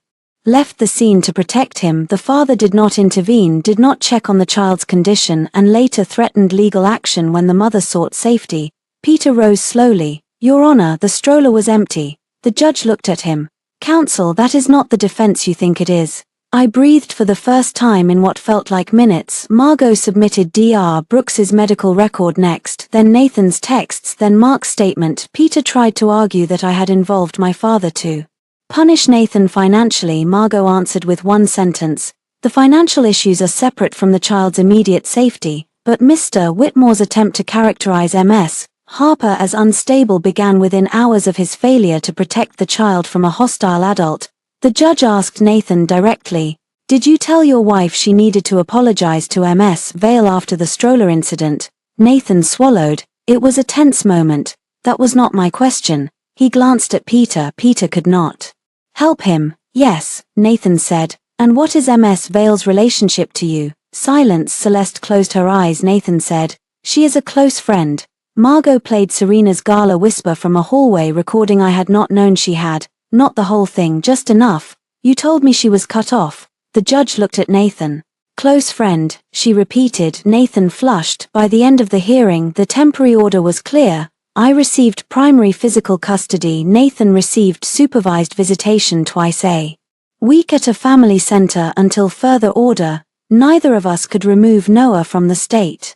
left the scene to protect him. The father did not intervene, did not check on the child's condition, and later threatened legal action when the mother sought safety. Peter rose slowly. Your Honor, the stroller was empty. The judge looked at him. Counsel, that is not the defense you think it is. I breathed for the first time in what felt like minutes. Margot submitted Dr. Brooks's medical record next, then Nathan's texts, then Mark's statement. Peter tried to argue that I had involved my father to punish Nathan financially. Margot answered with one sentence. The financial issues are separate from the child's immediate safety, but Mr. Whitmore's attempt to characterize Ms. Harper as unstable began within hours of his failure to protect the child from a hostile adult. The judge asked Nathan directly, did you tell your wife she needed to apologize to Ms. Vale after the stroller incident? Nathan swallowed. It was a tense moment. That was not my question. He glanced at Peter. Peter could not help him. Yes, Nathan said. And what is Ms. Vale's relationship to you? Silence. Celeste closed her eyes. Nathan said, she is a close friend. Margot played Serena's gala whisper from a hallway recording. I had not known she had. Not the whole thing, just enough. You told me she was cut off. The judge looked at Nathan. Close friend, she repeated. Nathan flushed. By the end of the hearing, the temporary order was clear. I received primary physical custody. Nathan received supervised visitation twice a week at a family center until further order. Neither of us could remove Noah from the state.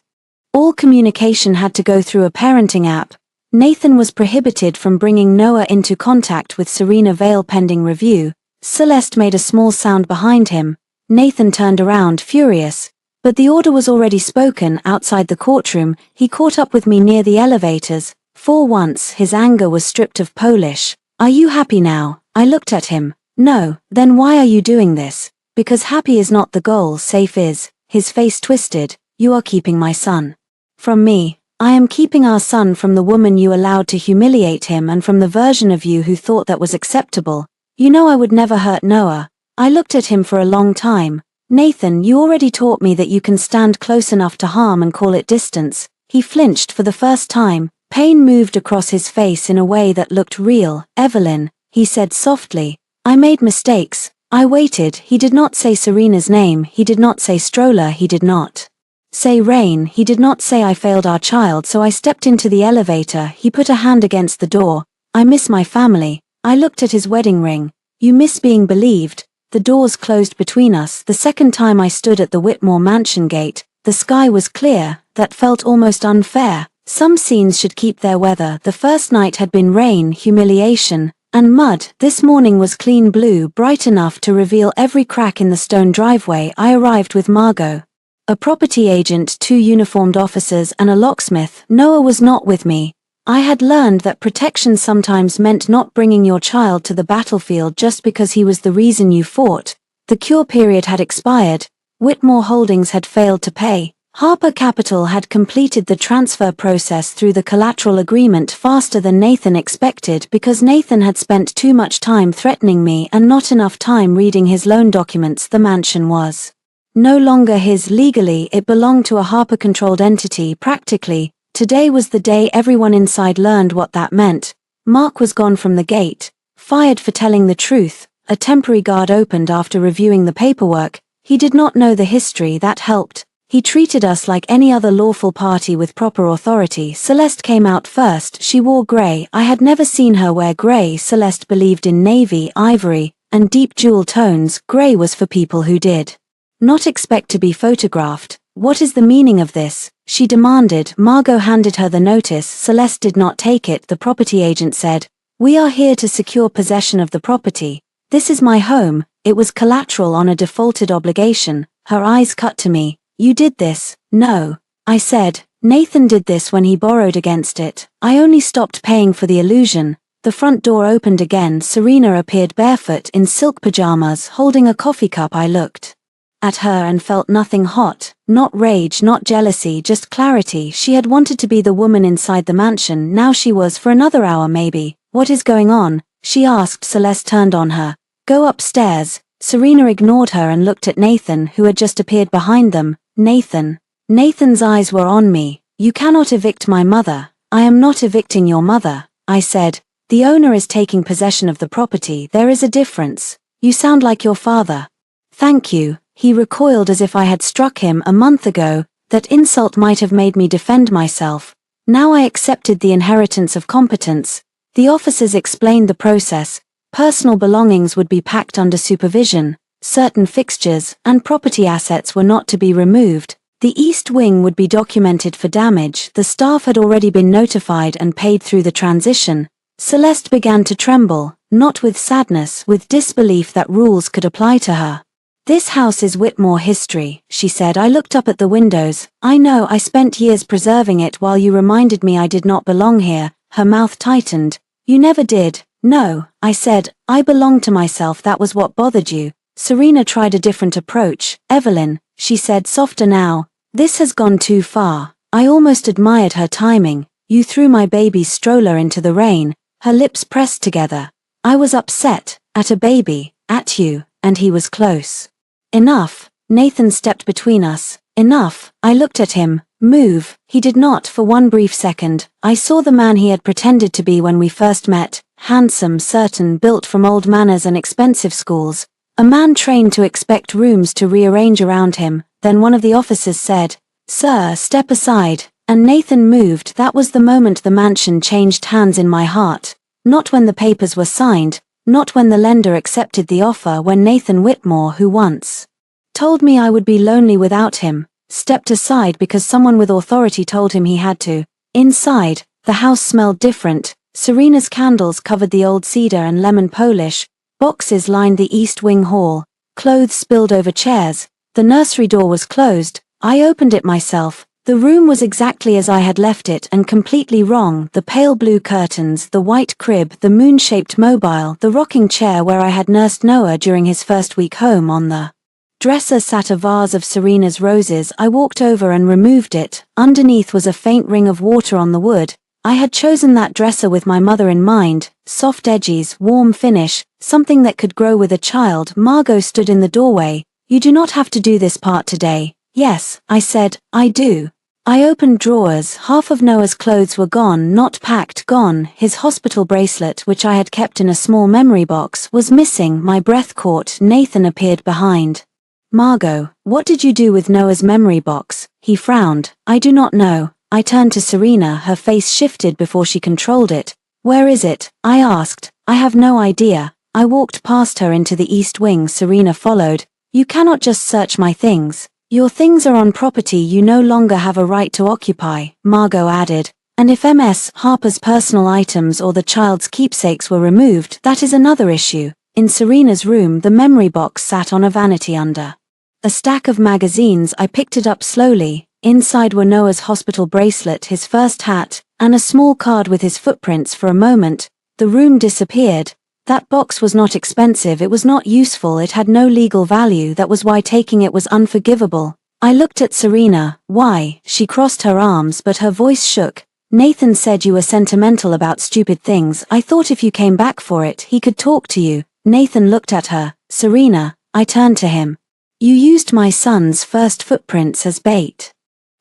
All communication had to go through a parenting app. Nathan was prohibited from bringing Noah into contact with Serena Vale pending review. Celeste made a small sound behind him. Nathan turned around, furious. But the order was already spoken. Outside the courtroom, he caught up with me near the elevators. For once, his anger was stripped of polish. Are you happy now? I looked at him. No. Then why are you doing this? Because happy is not the goal, safe is. His face twisted. You are keeping my son from me. I am keeping our son from the woman you allowed to humiliate him and from the version of you who thought that was acceptable. You know I would never hurt Noah. I looked at him for a long time. Nathan, you already taught me that you can stand close enough to harm and call it distance. He flinched for the first time. Pain moved across his face in a way that looked real. Evelyn, he said softly. I made mistakes. I waited. He did not say Serena's name. He did not say Stroller. He did not say Rain. He did not say I failed our child. So I stepped into the elevator. He put a hand against the door. I miss my family. I looked at his wedding ring. You miss being believed. The doors closed between us. The second time I stood at the Whitmore mansion gate, the sky was clear. That felt almost unfair. Some scenes should keep their weather. The first night had been rain, humiliation, and mud. This morning was clean blue, bright enough to reveal every crack in the stone driveway. I arrived with Margot, a property agent, 2 uniformed officers, and a locksmith. Noah was not with me. I had learned that protection sometimes meant not bringing your child to the battlefield just because he was the reason you fought. The cure period had expired. Whitmore Holdings had failed to pay. Harper Capital had completed the transfer process through the collateral agreement faster than Nathan expected because Nathan had spent too much time threatening me and not enough time reading his loan documents. The mansion was no longer his legally. It belonged to a Harper-controlled entity practically. Today was the day everyone inside learned what that meant. Mark was gone from the gate, fired for telling the truth. A temporary guard opened after reviewing the paperwork. He did not know the history. That helped. He treated us like any other lawful party with proper authority. Celeste came out first. She wore grey. I had never seen her wear grey. Celeste believed in navy, ivory, and deep jewel tones. Grey was for people who did not expect to be photographed. What is the meaning of this? She demanded. Margot handed her the notice. Celeste did not take it. The property agent said, "We are here to secure possession of the property. This is my home." It was collateral on a defaulted obligation. Her eyes cut to me. "You did this." "No," I said. "Nathan did this when he borrowed against it. I only stopped paying for the illusion." The front door opened again. Serena appeared barefoot in silk pajamas, holding a coffee cup. I looked at her and felt nothing hot, not rage, not jealousy, just clarity. She had wanted to be the woman inside the mansion, now she was for another hour maybe. What is going on? She asked. Celeste turned on her. Go upstairs. Serena ignored her and looked at Nathan, who had just appeared behind them. Nathan. Nathan's eyes were on me. You cannot evict my mother. I am not evicting your mother, I said. The owner is taking possession of the property. There is a difference. You sound like your father. Thank you. He recoiled as if I had struck him a month ago. That insult might have made me defend myself. Now I accepted the inheritance of competence. The officers explained the process. Personal belongings would be packed under supervision. Certain fixtures and property assets were not to be removed. The East Wing would be documented for damage. The staff had already been notified and paid through the transition. Celeste began to tremble, not with sadness, with disbelief that rules could apply to her. This house is Whitmore history, she said. I looked up at the windows. I know, I spent years preserving it while you reminded me I did not belong here. Her mouth tightened. You never did. No, I said. I belonged to myself. That was what bothered you. Serena tried a different approach. Evelyn, she said, softer now. This has gone too far. I almost admired her timing. You threw my baby's stroller into the rain. Her lips pressed together. I was upset. At a baby. At you. And he was close. Enough. Nathan stepped between us. Enough. I looked at him. Move. He did not for one brief second. I saw the man he had pretended to be when we first met. Handsome, certain, built from old manners and expensive schools. A man trained to expect rooms to rearrange around him. Then one of the officers said, Sir, step aside. And Nathan moved. That was the moment the mansion changed hands in my heart. Not when the papers were signed. Not when the lender accepted the offer. When Nathan Whitmore, who once told me I would be lonely without him, stepped aside because someone with authority told him he had to. Inside, the house smelled different. Serena's candles covered the old cedar and lemon polish. Boxes lined the East Wing hall. Clothes spilled over chairs. The nursery door was closed. I opened it myself. The room was exactly as I had left it and completely wrong. The pale blue curtains, the white crib, the moon-shaped mobile, the rocking chair where I had nursed Noah during his first week home. On the dresser sat a vase of Serena's roses. I walked over and removed it. Underneath was a faint ring of water on the wood. I had chosen that dresser with my mother in mind. Soft edges, warm finish, something that could grow with a child. Margot stood in the doorway. You do not have to do this part today. Yes, I said, I do. I opened drawers. Half of Noah's clothes were gone, not packed, gone. His hospital bracelet, which I had kept in a small memory box, was missing. My breath caught. Nathan appeared behind. Margot, what did you do with Noah's memory box? He frowned. I do not know. I turned to Serena. Her face shifted before she controlled it. Where is it? I asked. I have no idea. I walked past her into the East Wing. Serena followed. You cannot just search my things. Your things are on property you no longer have a right to occupy, Margot added. And if Ms. Harper's personal items or the child's keepsakes were removed, that is another issue. In Serena's room, the memory box sat on a vanity under a stack of magazines. I picked it up slowly. Inside were Noah's hospital bracelet, his first hat, and a small card with his footprints. For a moment, the room disappeared. That box was not expensive, it was not useful, it had no legal value. That was why taking it was unforgivable. I looked at Serena. Why? She crossed her arms, but her voice shook. Nathan said you were sentimental about stupid things. I thought if you came back for it, he could talk to you. Nathan looked at her. Serena, I turned to him. You used my son's first footprints as bait.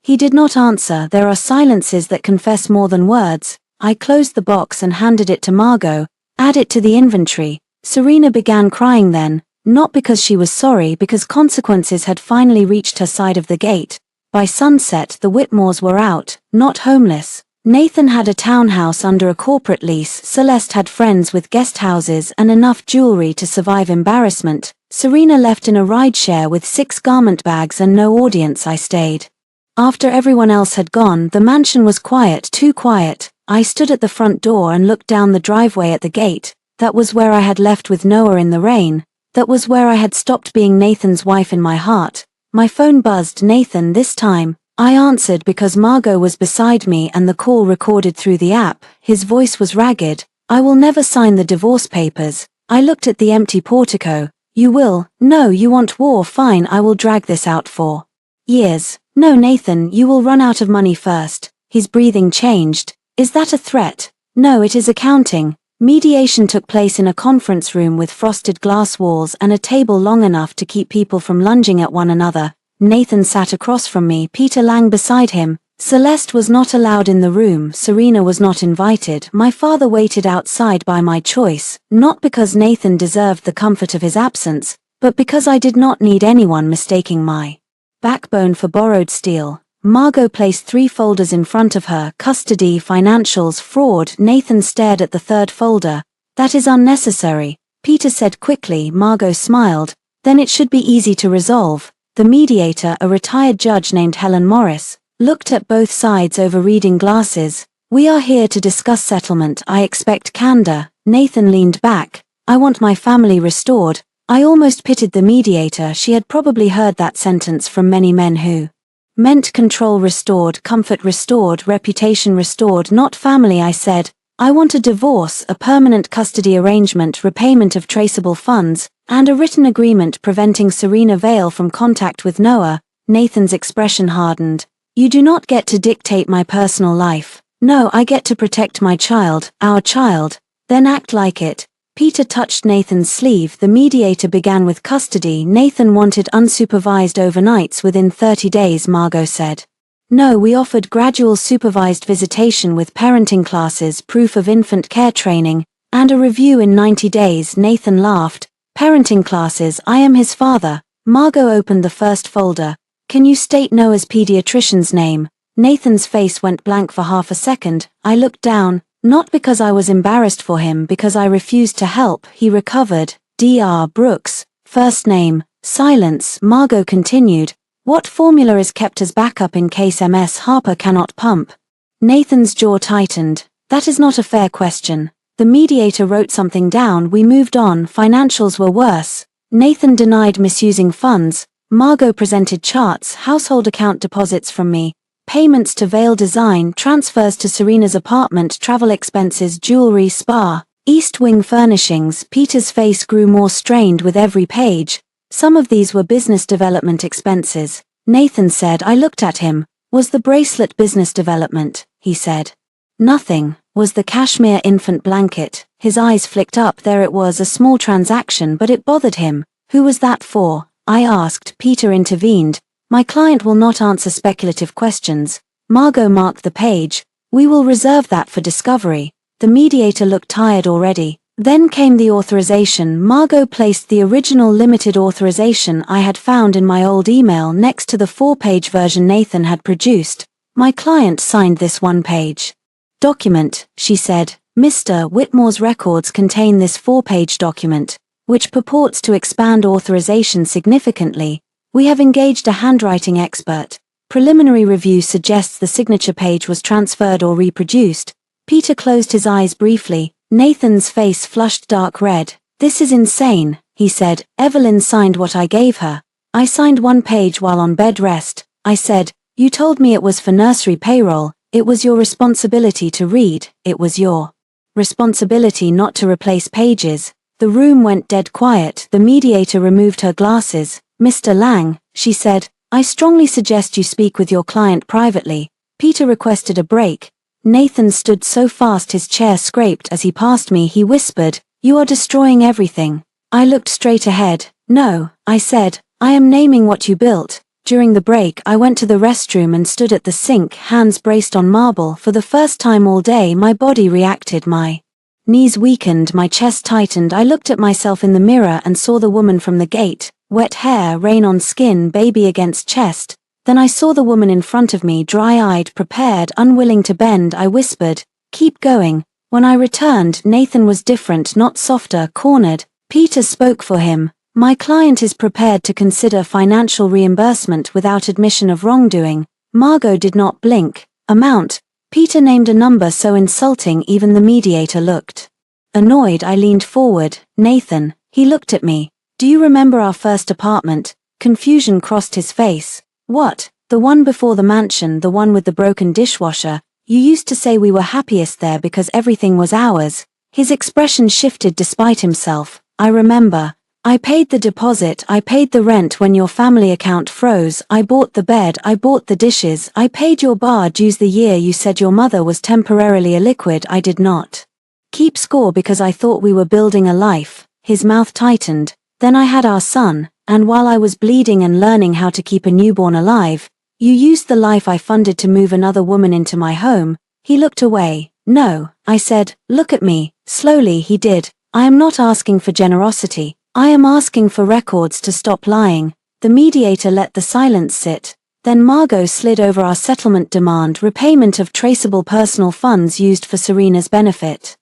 He did not answer. There are silences that confess more than words. I closed the box and handed it to Margot. Add it to the inventory. Serena began crying then, not because she was sorry, because consequences had finally reached her side of the gate. By sunset, the Whitmores were out, not homeless. Nathan had a townhouse under a corporate lease. Celeste had friends with guest houses and enough jewelry to survive embarrassment. Serena left in a rideshare with 6 garment bags and no audience. I stayed. After everyone else had gone, the mansion was quiet, too quiet. I stood at the front door and looked down the driveway at the gate. That was where I had left with Noah in the rain. That was where I had stopped being Nathan's wife in my heart. My phone buzzed. Nathan this time. I answered because Margot was beside me and the call recorded through the app. His voice was ragged. I will never sign the divorce papers. I looked at the empty portico. You will. No, you want war. Fine, I will drag this out for years. No, Nathan, you will run out of money first. His breathing changed. Is that a threat? No, it is accounting. Mediation took place in a conference room with frosted glass walls and a table long enough to keep people from lunging at one another. Nathan sat across from me, Peter Lang beside him. Celeste was not allowed in the room, Serena was not invited. My father waited outside by my choice, not because Nathan deserved the comfort of his absence, but because I did not need anyone mistaking my backbone for borrowed steel. Margot placed 3 folders in front of her: custody, financials, fraud. Nathan stared at the third folder. That is unnecessary, Peter said quickly. Margot smiled. Then it should be easy to resolve. The mediator, a retired judge named Helen Morris, looked at both sides over reading glasses. We are here to discuss settlement. I expect candor. Nathan leaned back. I want my family restored. I almost pitied the mediator. She had probably heard that sentence from many men who meant control restored, comfort restored, reputation restored, not family. I said, I want a divorce, a permanent custody arrangement, repayment of traceable funds, and a written agreement preventing Serena Vale from contact with Noah. Nathan's expression hardened. You do not get to dictate my personal life. No, I get to protect my child, our child. Then act like it. Peter touched Nathan's sleeve. The mediator began with custody. Nathan wanted unsupervised overnights within 30 days, Margot said. No, we offered gradual supervised visitation with parenting classes, proof of infant care training, and a review in 90 days. Nathan laughed. Parenting classes, I am his father. Margot opened the first folder. Can you state Noah's pediatrician's name? Nathan's face went blank for half a second. I looked down. Not because I was embarrassed for him, because I refused to help. He recovered. Dr. Brooks. First name. Silence. Margot continued. What formula is kept as backup in case Ms. Harper cannot pump? Nathan's jaw tightened. That is not a fair question. The mediator wrote something down. We moved on. Financials were worse. Nathan denied misusing funds. Margot presented charts, household account deposits from me, payments to Vale Design, transfers to Serena's apartment, travel expenses, jewelry, spa, East Wing furnishings. Peter's face grew more strained with every page. Some of these were business development expenses. Nathan said. I looked at him. Was the bracelet business development? He said. Nothing. Was the cashmere infant blanket? His eyes flicked up. There it was, a small transaction, but it bothered him. Who was that for? I asked. Peter intervened. My client will not answer speculative questions. Margot marked the page. We will reserve that for discovery. The mediator looked tired already. Then came the authorization. Margot placed the original limited authorization I had found in my old email next to the 4-page version Nathan had produced. My client signed this 1-page document, she said. Mr. Whitmore's records contain this 4-page document, which purports to expand authorization significantly. We have engaged a handwriting expert. Preliminary review suggests the signature page was transferred or reproduced. Peter closed his eyes briefly. Nathan's face flushed dark red. This is insane, he said. Evelyn signed what I gave her. I signed 1 page while on bed rest. I said, you told me it was for nursery payroll. It was your responsibility to read. It was your responsibility not to replace pages. The room went dead quiet. The mediator removed her glasses. Mr. Lang, she said, I strongly suggest you speak with your client privately. Peter requested a break. Nathan stood so fast his chair scraped as he passed me. He whispered, you are destroying everything. I looked straight ahead. No, I said, I am naming what you built. During the break I went to the restroom and stood at the sink, hands braced on marble. For the first time all day my body reacted. My knees weakened, my chest tightened. I looked at myself in the mirror and saw the woman from the gate. Wet hair, rain on skin, baby against chest. Then I saw the woman in front of me, dry-eyed, prepared, unwilling to bend. I whispered, keep going. When I returned, Nathan was different, not softer, cornered. Peter spoke for him. My client is prepared to consider financial reimbursement without admission of wrongdoing. Margot did not blink. Amount. Peter named a number so insulting even the mediator looked annoyed. I leaned forward. Nathan. He looked at me. Do you remember our first apartment? Confusion crossed his face. What? The one before the mansion, the one with the broken dishwasher. You used to say we were happiest there because everything was ours. His expression shifted despite himself. I remember. I paid the deposit, I paid the rent when your family account froze, I bought the bed, I bought the dishes, I paid your bar dues the year you said your mother was temporarily illiquid. I did not keep score because I thought we were building a life." His mouth tightened. "Then I had our son, and while I was bleeding and learning how to keep a newborn alive, you used the life I funded to move another woman into my home." He looked away. "No," I said, "look at me." Slowly he did. "I am not asking for generosity. I am asking for records to stop lying." The mediator let the silence sit. Then Margot slid over our settlement demand: repayment of traceable personal funds used for Serena's benefit,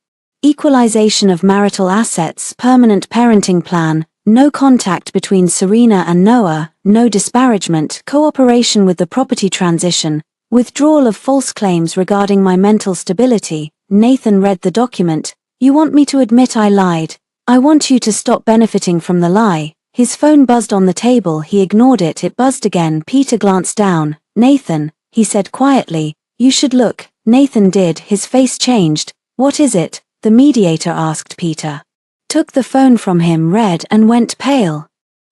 equalization of marital assets, permanent parenting plan, no contact between Serena and Noah, no disparagement, cooperation with the property transition, withdrawal of false claims regarding my mental stability. Nathan read the document. "You want me to admit I lied. I want you to stop benefiting from the lie." His phone buzzed on the table. He ignored it. It buzzed again. Peter glanced down. "Nathan," he said quietly, "you should look." Nathan did. His face changed. "What is it?" the mediator asked. Peter took the phone from him, read, and went pale.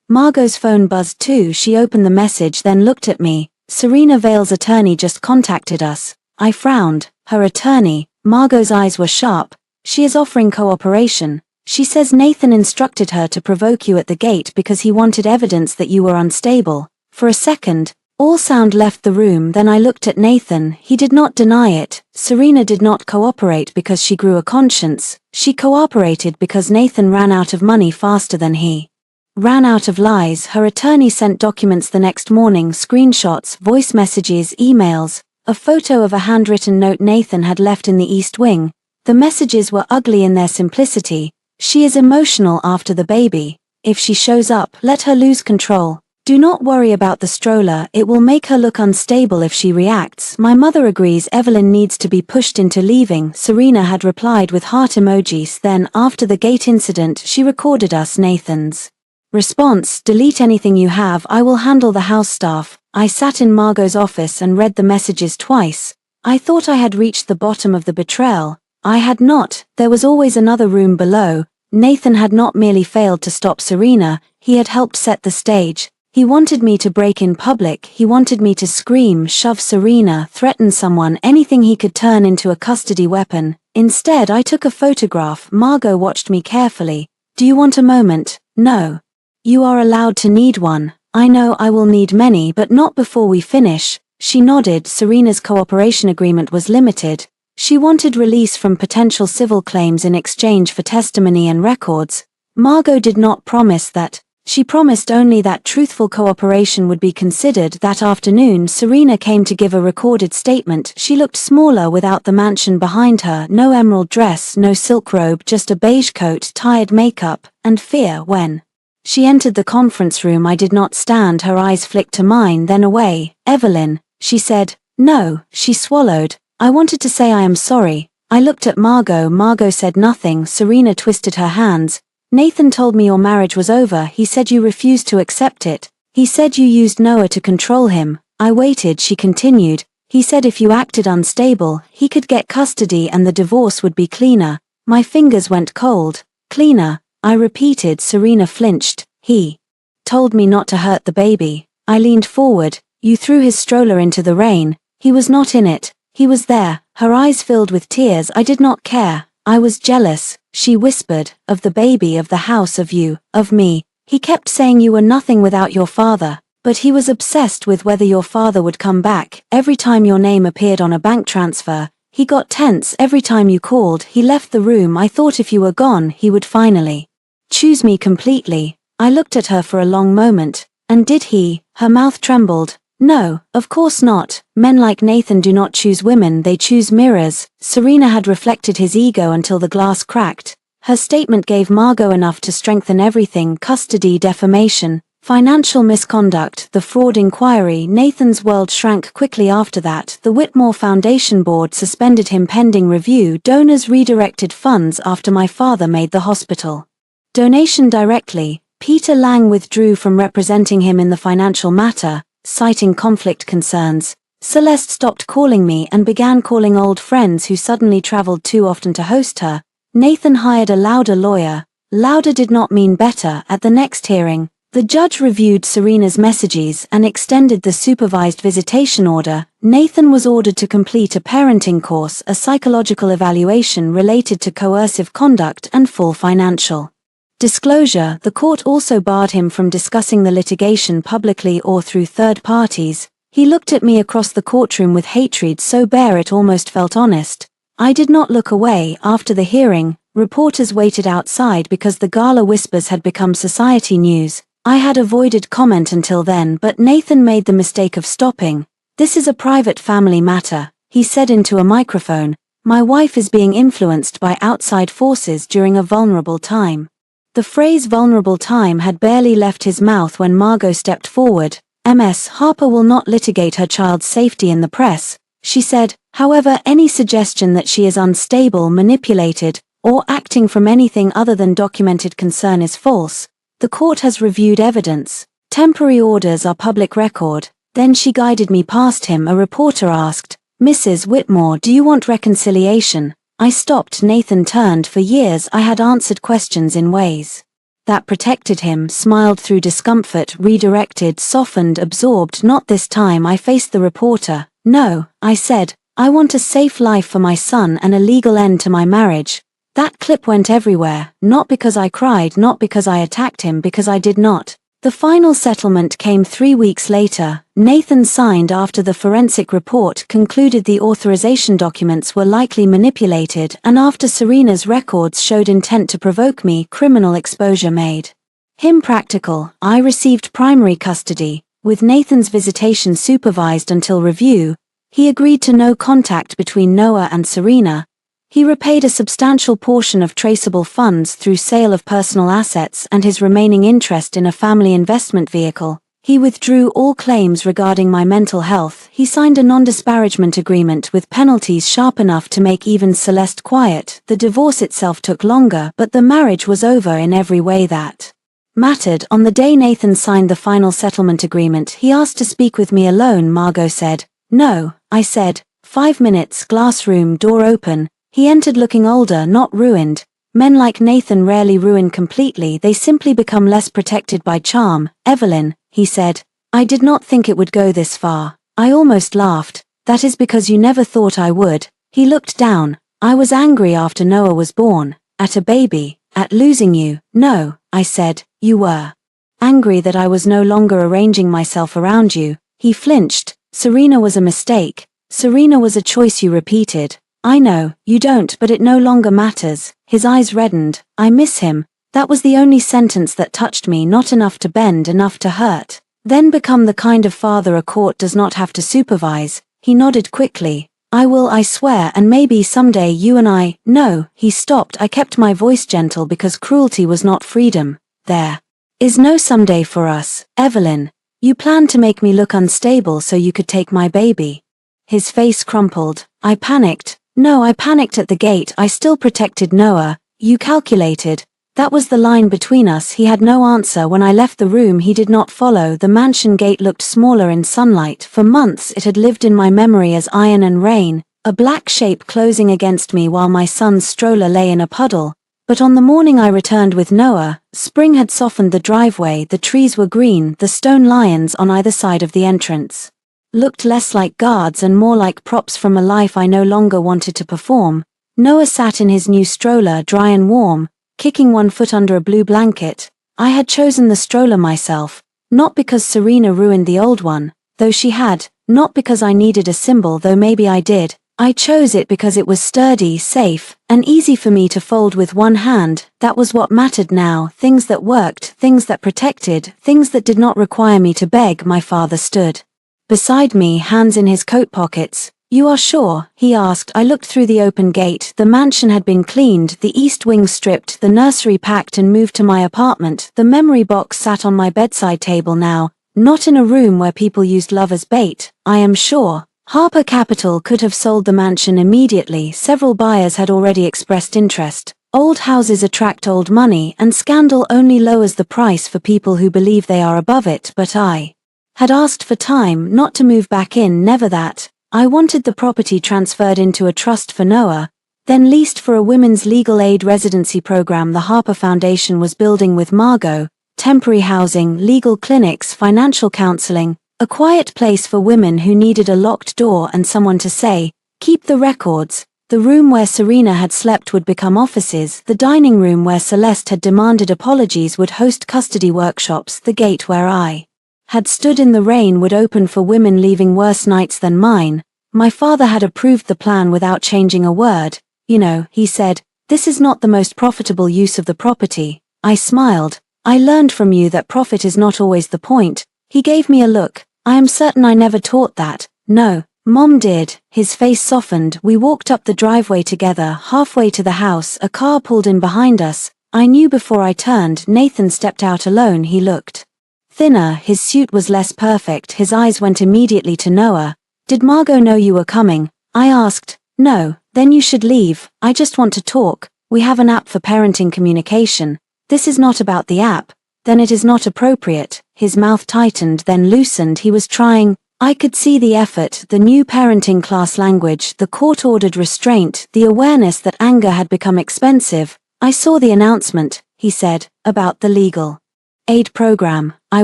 Margot's phone buzzed too. She opened the message, then looked at me. "Serena Vale's attorney just contacted us." I frowned. Her attorney? Margot's eyes were sharp. "She is offering cooperation. She says Nathan instructed her to provoke you at the gate because he wanted evidence that you were unstable." For a second, all sound left the room. Then I looked at Nathan. He did not deny it. Serena did not cooperate because she grew a conscience. She cooperated because Nathan ran out of money faster than he ran out of lies. Her attorney sent documents the next morning: screenshots, voice messages, emails, a photo of a handwritten note Nathan had left in the East Wing. The messages were ugly in their simplicity. "She is emotional after the baby. If she shows up, let her lose control. Do not worry about the stroller, it will make her look unstable if she reacts. My mother agrees Evelyn needs to be pushed into leaving." Serena had replied with heart emojis. Then, after the gate incident, she recorded us. Nathan's response: "Delete anything you have, I will handle the house staff." I sat in Margot's office and read the messages twice. I thought I had reached the bottom of the betrayal. I had not. There was always another room below. Nathan had not merely failed to stop Serena, he had helped set the stage. He wanted me to break in public. He wanted me to scream, shove Serena, threaten someone, anything he could turn into a custody weapon. Instead, I took a photograph. Margot watched me carefully. "Do you want a moment?" "No. You are allowed to need one." "I know I will need many, but not before we finish." She nodded. Serena's cooperation agreement was limited. She wanted release from potential civil claims in exchange for testimony and records. Margot did not promise that. She promised only that truthful cooperation would be considered. That afternoon, Serena came to give a recorded statement. She looked smaller without the mansion behind her. No emerald dress, no silk robe, just a beige coat, tired makeup, and fear. When she entered the conference room, I did not stand. Her eyes flicked to mine, then away. "Evelyn," she said. "No," she swallowed. "I wanted to say I am sorry." I looked at Margot. Margot said nothing. Serena twisted her hands. "Nathan told me your marriage was over. He said you refused to accept it. He said you used Noah to control him." I waited. She continued. "He said if you acted unstable, he could get custody and the divorce would be cleaner." My fingers went cold. "Cleaner," I repeated. Serena flinched. "He told me not to hurt the baby." I leaned forward. "You threw his stroller into the rain. He was not in it. He was there." Her eyes filled with tears. "I did not care. I was jealous," she whispered, "of the baby, of the house, of you, of me. He kept saying you were nothing without your father. But he was obsessed with whether your father would come back. Every time your name appeared on a bank transfer, he got tense. Every time you called, he left the room. I thought if you were gone, he would finally choose me completely." I looked at her for a long moment. "And did he?" Her mouth trembled. "No, of course not. Men like Nathan do not choose women, they choose mirrors." Serena had reflected his ego until the glass cracked. Her statement gave Margot enough to strengthen everything: custody, defamation, financial misconduct, the fraud inquiry. Nathan's world shrank quickly after that. The Whitmore Foundation board suspended him pending review. Donors redirected funds after my father made the hospital donation directly. Peter Lang withdrew from representing him in the financial matter, citing conflict concerns. Celeste stopped calling me and began calling old friends who suddenly traveled too often to host her. Nathan hired a louder lawyer. Louder did not mean better. At the next hearing, the judge reviewed Serena's messages and extended the supervised visitation order. Nathan was ordered to complete a parenting course, a psychological evaluation related to coercive conduct, and full financial disclosure. The court also barred him from discussing the litigation publicly or through third parties. He looked at me across the courtroom with hatred so bare it almost felt honest. I did not look away. After the hearing, reporters waited outside because the gala whispers had become society news. I had avoided comment until then, but Nathan made the mistake of stopping. "This is a private family matter," he said into a microphone. "My wife is being influenced by outside forces during a vulnerable time." The phrase vulnerable time had barely left his mouth when Margot stepped forward. "Ms. Harper will not litigate her child's safety in the press," she said. "However, any suggestion that she is unstable, manipulated, or acting from anything other than documented concern is false. The court has reviewed evidence. Temporary orders are public record." Then she guided me past him. A reporter asked, "Mrs. Whitmore, do you want reconciliation?" I stopped. Nathan turned. For years I had answered questions in ways that protected him, smiled through discomfort, redirected, softened, absorbed. Not this time. I faced the reporter. "No," I said, "I want a safe life for my son and a legal end to my marriage." That clip went everywhere, not because I cried, not because I attacked him, because I did not. The final settlement came 3 weeks later. Nathan signed after the forensic report concluded the authorization documents were likely manipulated, and after Serena's records showed intent to provoke me. Criminal exposure made him practical. I received primary custody, with Nathan's visitation supervised until review. He agreed to no contact between Noah and Serena. He repaid a substantial portion of traceable funds through sale of personal assets and his remaining interest in a family investment vehicle. He withdrew all claims regarding my mental health. He signed a non-disparagement agreement with penalties sharp enough to make even Celeste quiet. The divorce itself took longer, but the marriage was over in every way that mattered. On the day Nathan signed the final settlement agreement, he asked to speak with me alone. Margot said, "No," I said. 5 minutes, glass room, door open. He entered looking older, not ruined. Men like Nathan rarely ruin completely, they simply become less protected by charm. "Evelyn," he said, "I did not think it would go this far." I almost laughed. "That is because you never thought I would." He looked down. "I was angry after Noah was born. At a baby. At losing you." "No," I said, "you were angry that I was no longer arranging myself around you." He flinched. "Serena was a mistake. Serena was a choice you repeated." "I know, you don't, but it no longer matters." His eyes reddened. "I miss him." That was the only sentence that touched me, not enough to bend, enough to hurt. "Then become the kind of father a court does not have to supervise." He nodded quickly. "I will, I swear, and maybe someday you and I—" "No," he stopped. I kept my voice gentle because cruelty was not freedom. "There is no someday for us, Evelyn. You planned to make me look unstable so you could take my baby." His face crumpled. I panicked. "No, I panicked at the gate. I still protected Noah. You calculated." That was the line between us. He had no answer. When I left the room he did not follow. The mansion gate looked smaller in sunlight. For months it had lived in my memory as iron and rain, a black shape closing against me while my son's stroller lay in a puddle. But on the morning I returned with Noah, spring had softened the driveway, the trees were green, the stone lions on either side of the entrance looked less like guards and more like props from a life I no longer wanted to perform. Noah sat in his new stroller, dry and warm, kicking one foot under a blue blanket. I had chosen the stroller myself, not because Serena ruined the old one, though she had, not because I needed a symbol, though maybe I did. I chose it because it was sturdy, safe, and easy for me to fold with one hand. That was what mattered now. Things that worked, things that protected, things that did not require me to beg. My father stood beside me, hands in his coat pockets. "You are sure?" he asked. I looked through the open gate. The mansion had been cleaned, the east wing stripped, the nursery packed and moved to my apartment. The memory box sat on my bedside table now, not in a room where people used love as bait. "I am sure." Harper Capital could have sold the mansion immediately. Several buyers had already expressed interest. Old houses attract old money, and scandal only lowers the price for people who believe they are above it. But I had asked for time, not to move back in, never that. I wanted the property transferred into a trust for Noah. then leased for a women's legal aid residency program the Harper Foundation was building with Margot, temporary housing, legal clinics, financial counseling, a quiet place for women who needed a locked door and someone to say, "Keep the records." The room where Serena had slept would become offices, the dining room where Celeste had demanded apologies would host custody workshops, the gate where I had stood in the rain would open for women leaving worse nights than mine. My father had approved the plan without changing a word. "You know," he said, "this is not the most profitable use of the property." I smiled. "I learned from you that profit is not always the point." He gave me a look. "I am certain I never taught that." "No, Mom did." His face softened. We walked up the driveway together. Halfway to the house, a car pulled in behind us. I knew before I turned. Nathan stepped out alone. He looked thinner, his suit was less perfect. His eyes went immediately to Noah. "Did Margot know you were coming?" I asked. "No." "Then you should leave. I just want to talk. We have an app for parenting communication." "This is not about the app." "Then it is not appropriate." His mouth tightened, then loosened. He was trying. I could see the effort, the new parenting class language, the court-ordered restraint, the awareness that anger had become expensive. "I saw the announcement," he said, "about the legal aid program." I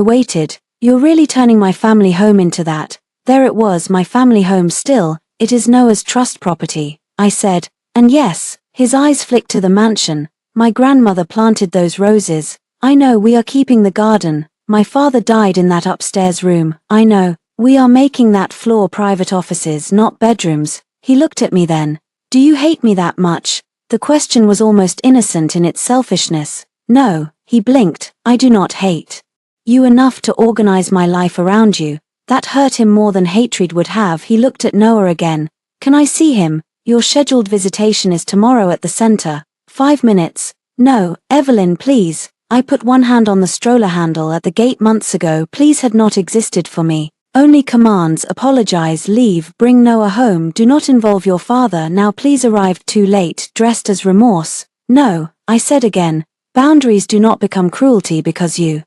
waited. "You're really turning my family home into that?" There it was, my family home still. "It is Noah's trust property," I said. "And yes." His eyes flicked to the mansion. "My grandmother planted those roses." "I know. We are keeping the garden." "My father died in that upstairs room." "I know. We are making that floor private offices, not bedrooms." He looked at me then. "Do you hate me that much?" The question was almost innocent in its selfishness. "No." He blinked. "I do not hate you enough to organize my life around you." That hurt him more than hatred would have. He looked at Noah again. "Can I see him?" "Your scheduled visitation is tomorrow at the center." 5 minutes. "No, Evelyn, please." I put one hand on the stroller handle. At the gate months ago, please had not existed for me. Only commands: apologize, leave, bring Noah home, do not involve your father. Now please. Arrived too late, dressed as remorse. "No," I said again. "Boundaries do not become cruelty because you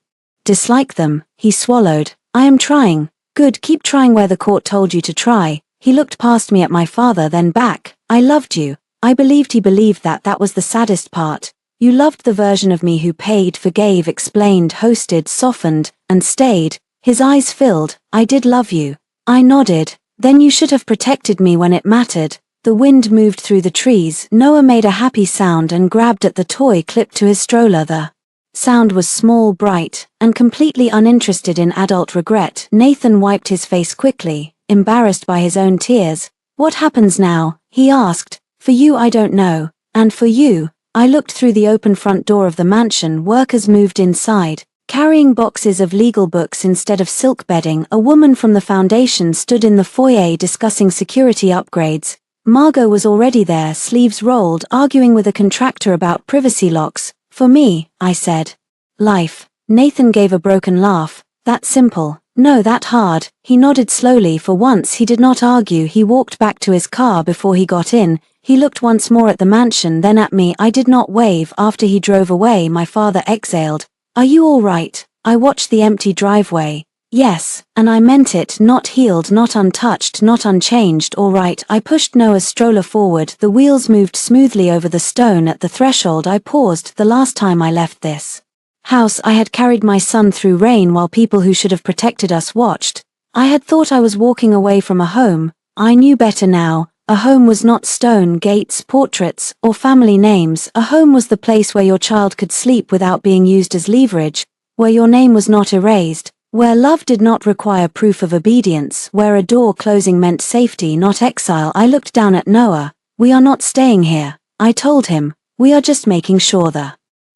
dislike them." He swallowed. "I am trying." "Good, keep trying where the court told you to try." He looked past me at my father, then back. "I loved you." I believed he believed that. That was the saddest part. "You loved the version of me who paid, forgave, explained, hosted, softened, and stayed." His eyes filled. "I did love you." I nodded. "Then you should have protected me when it mattered." The wind moved through the trees. Noah made a happy sound and grabbed at the toy clipped to his stroller. The sound was small, bright, and completely uninterested in adult regret. Nathan wiped his face quickly, embarrassed by his own tears. "What happens now?" he asked. "For you, I don't know. And for you." I looked through the open front door of the mansion. Workers moved inside, carrying boxes of legal books instead of silk bedding. A woman from the foundation stood in the foyer discussing security upgrades. Margot was already there, sleeves rolled, arguing with a contractor about privacy locks. "For me," I said. "Life." Nathan gave a broken laugh. "That simple." "No, that hard." He nodded slowly. For once he did not argue. He walked back to his car. Before he got in, he looked once more at the mansion, then at me. I did not wave. After he drove away, my father exhaled. "Are you all right?" I watched the empty driveway. "Yes, and I meant it. Not healed, not untouched, not unchanged. All right." I pushed Noah's stroller forward. The wheels moved smoothly over the stone. At the threshold I paused. The last time I left this house I had carried my son through rain while people who should have protected us watched. I had thought I was walking away from a home. I knew better now. A home was not stone, gates, portraits, or family names. A home was the place where your child could sleep without being used as leverage, where your name was not erased, where love did not require proof of obedience, where a door closing meant safety, not exile. I looked down at Noah. "We are not staying here," I told him. "We are just making sure the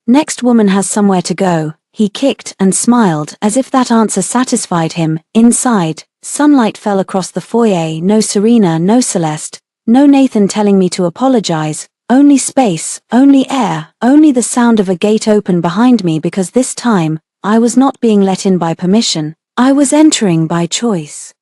next woman has somewhere to go." He kicked and smiled, as if that answer satisfied him. Inside, sunlight fell across the foyer. No Serena, no Celeste, no Nathan telling me to apologize. Only space, only air, only the sound of a gate open behind me, because this time, I was not being let in by permission. I was entering by choice.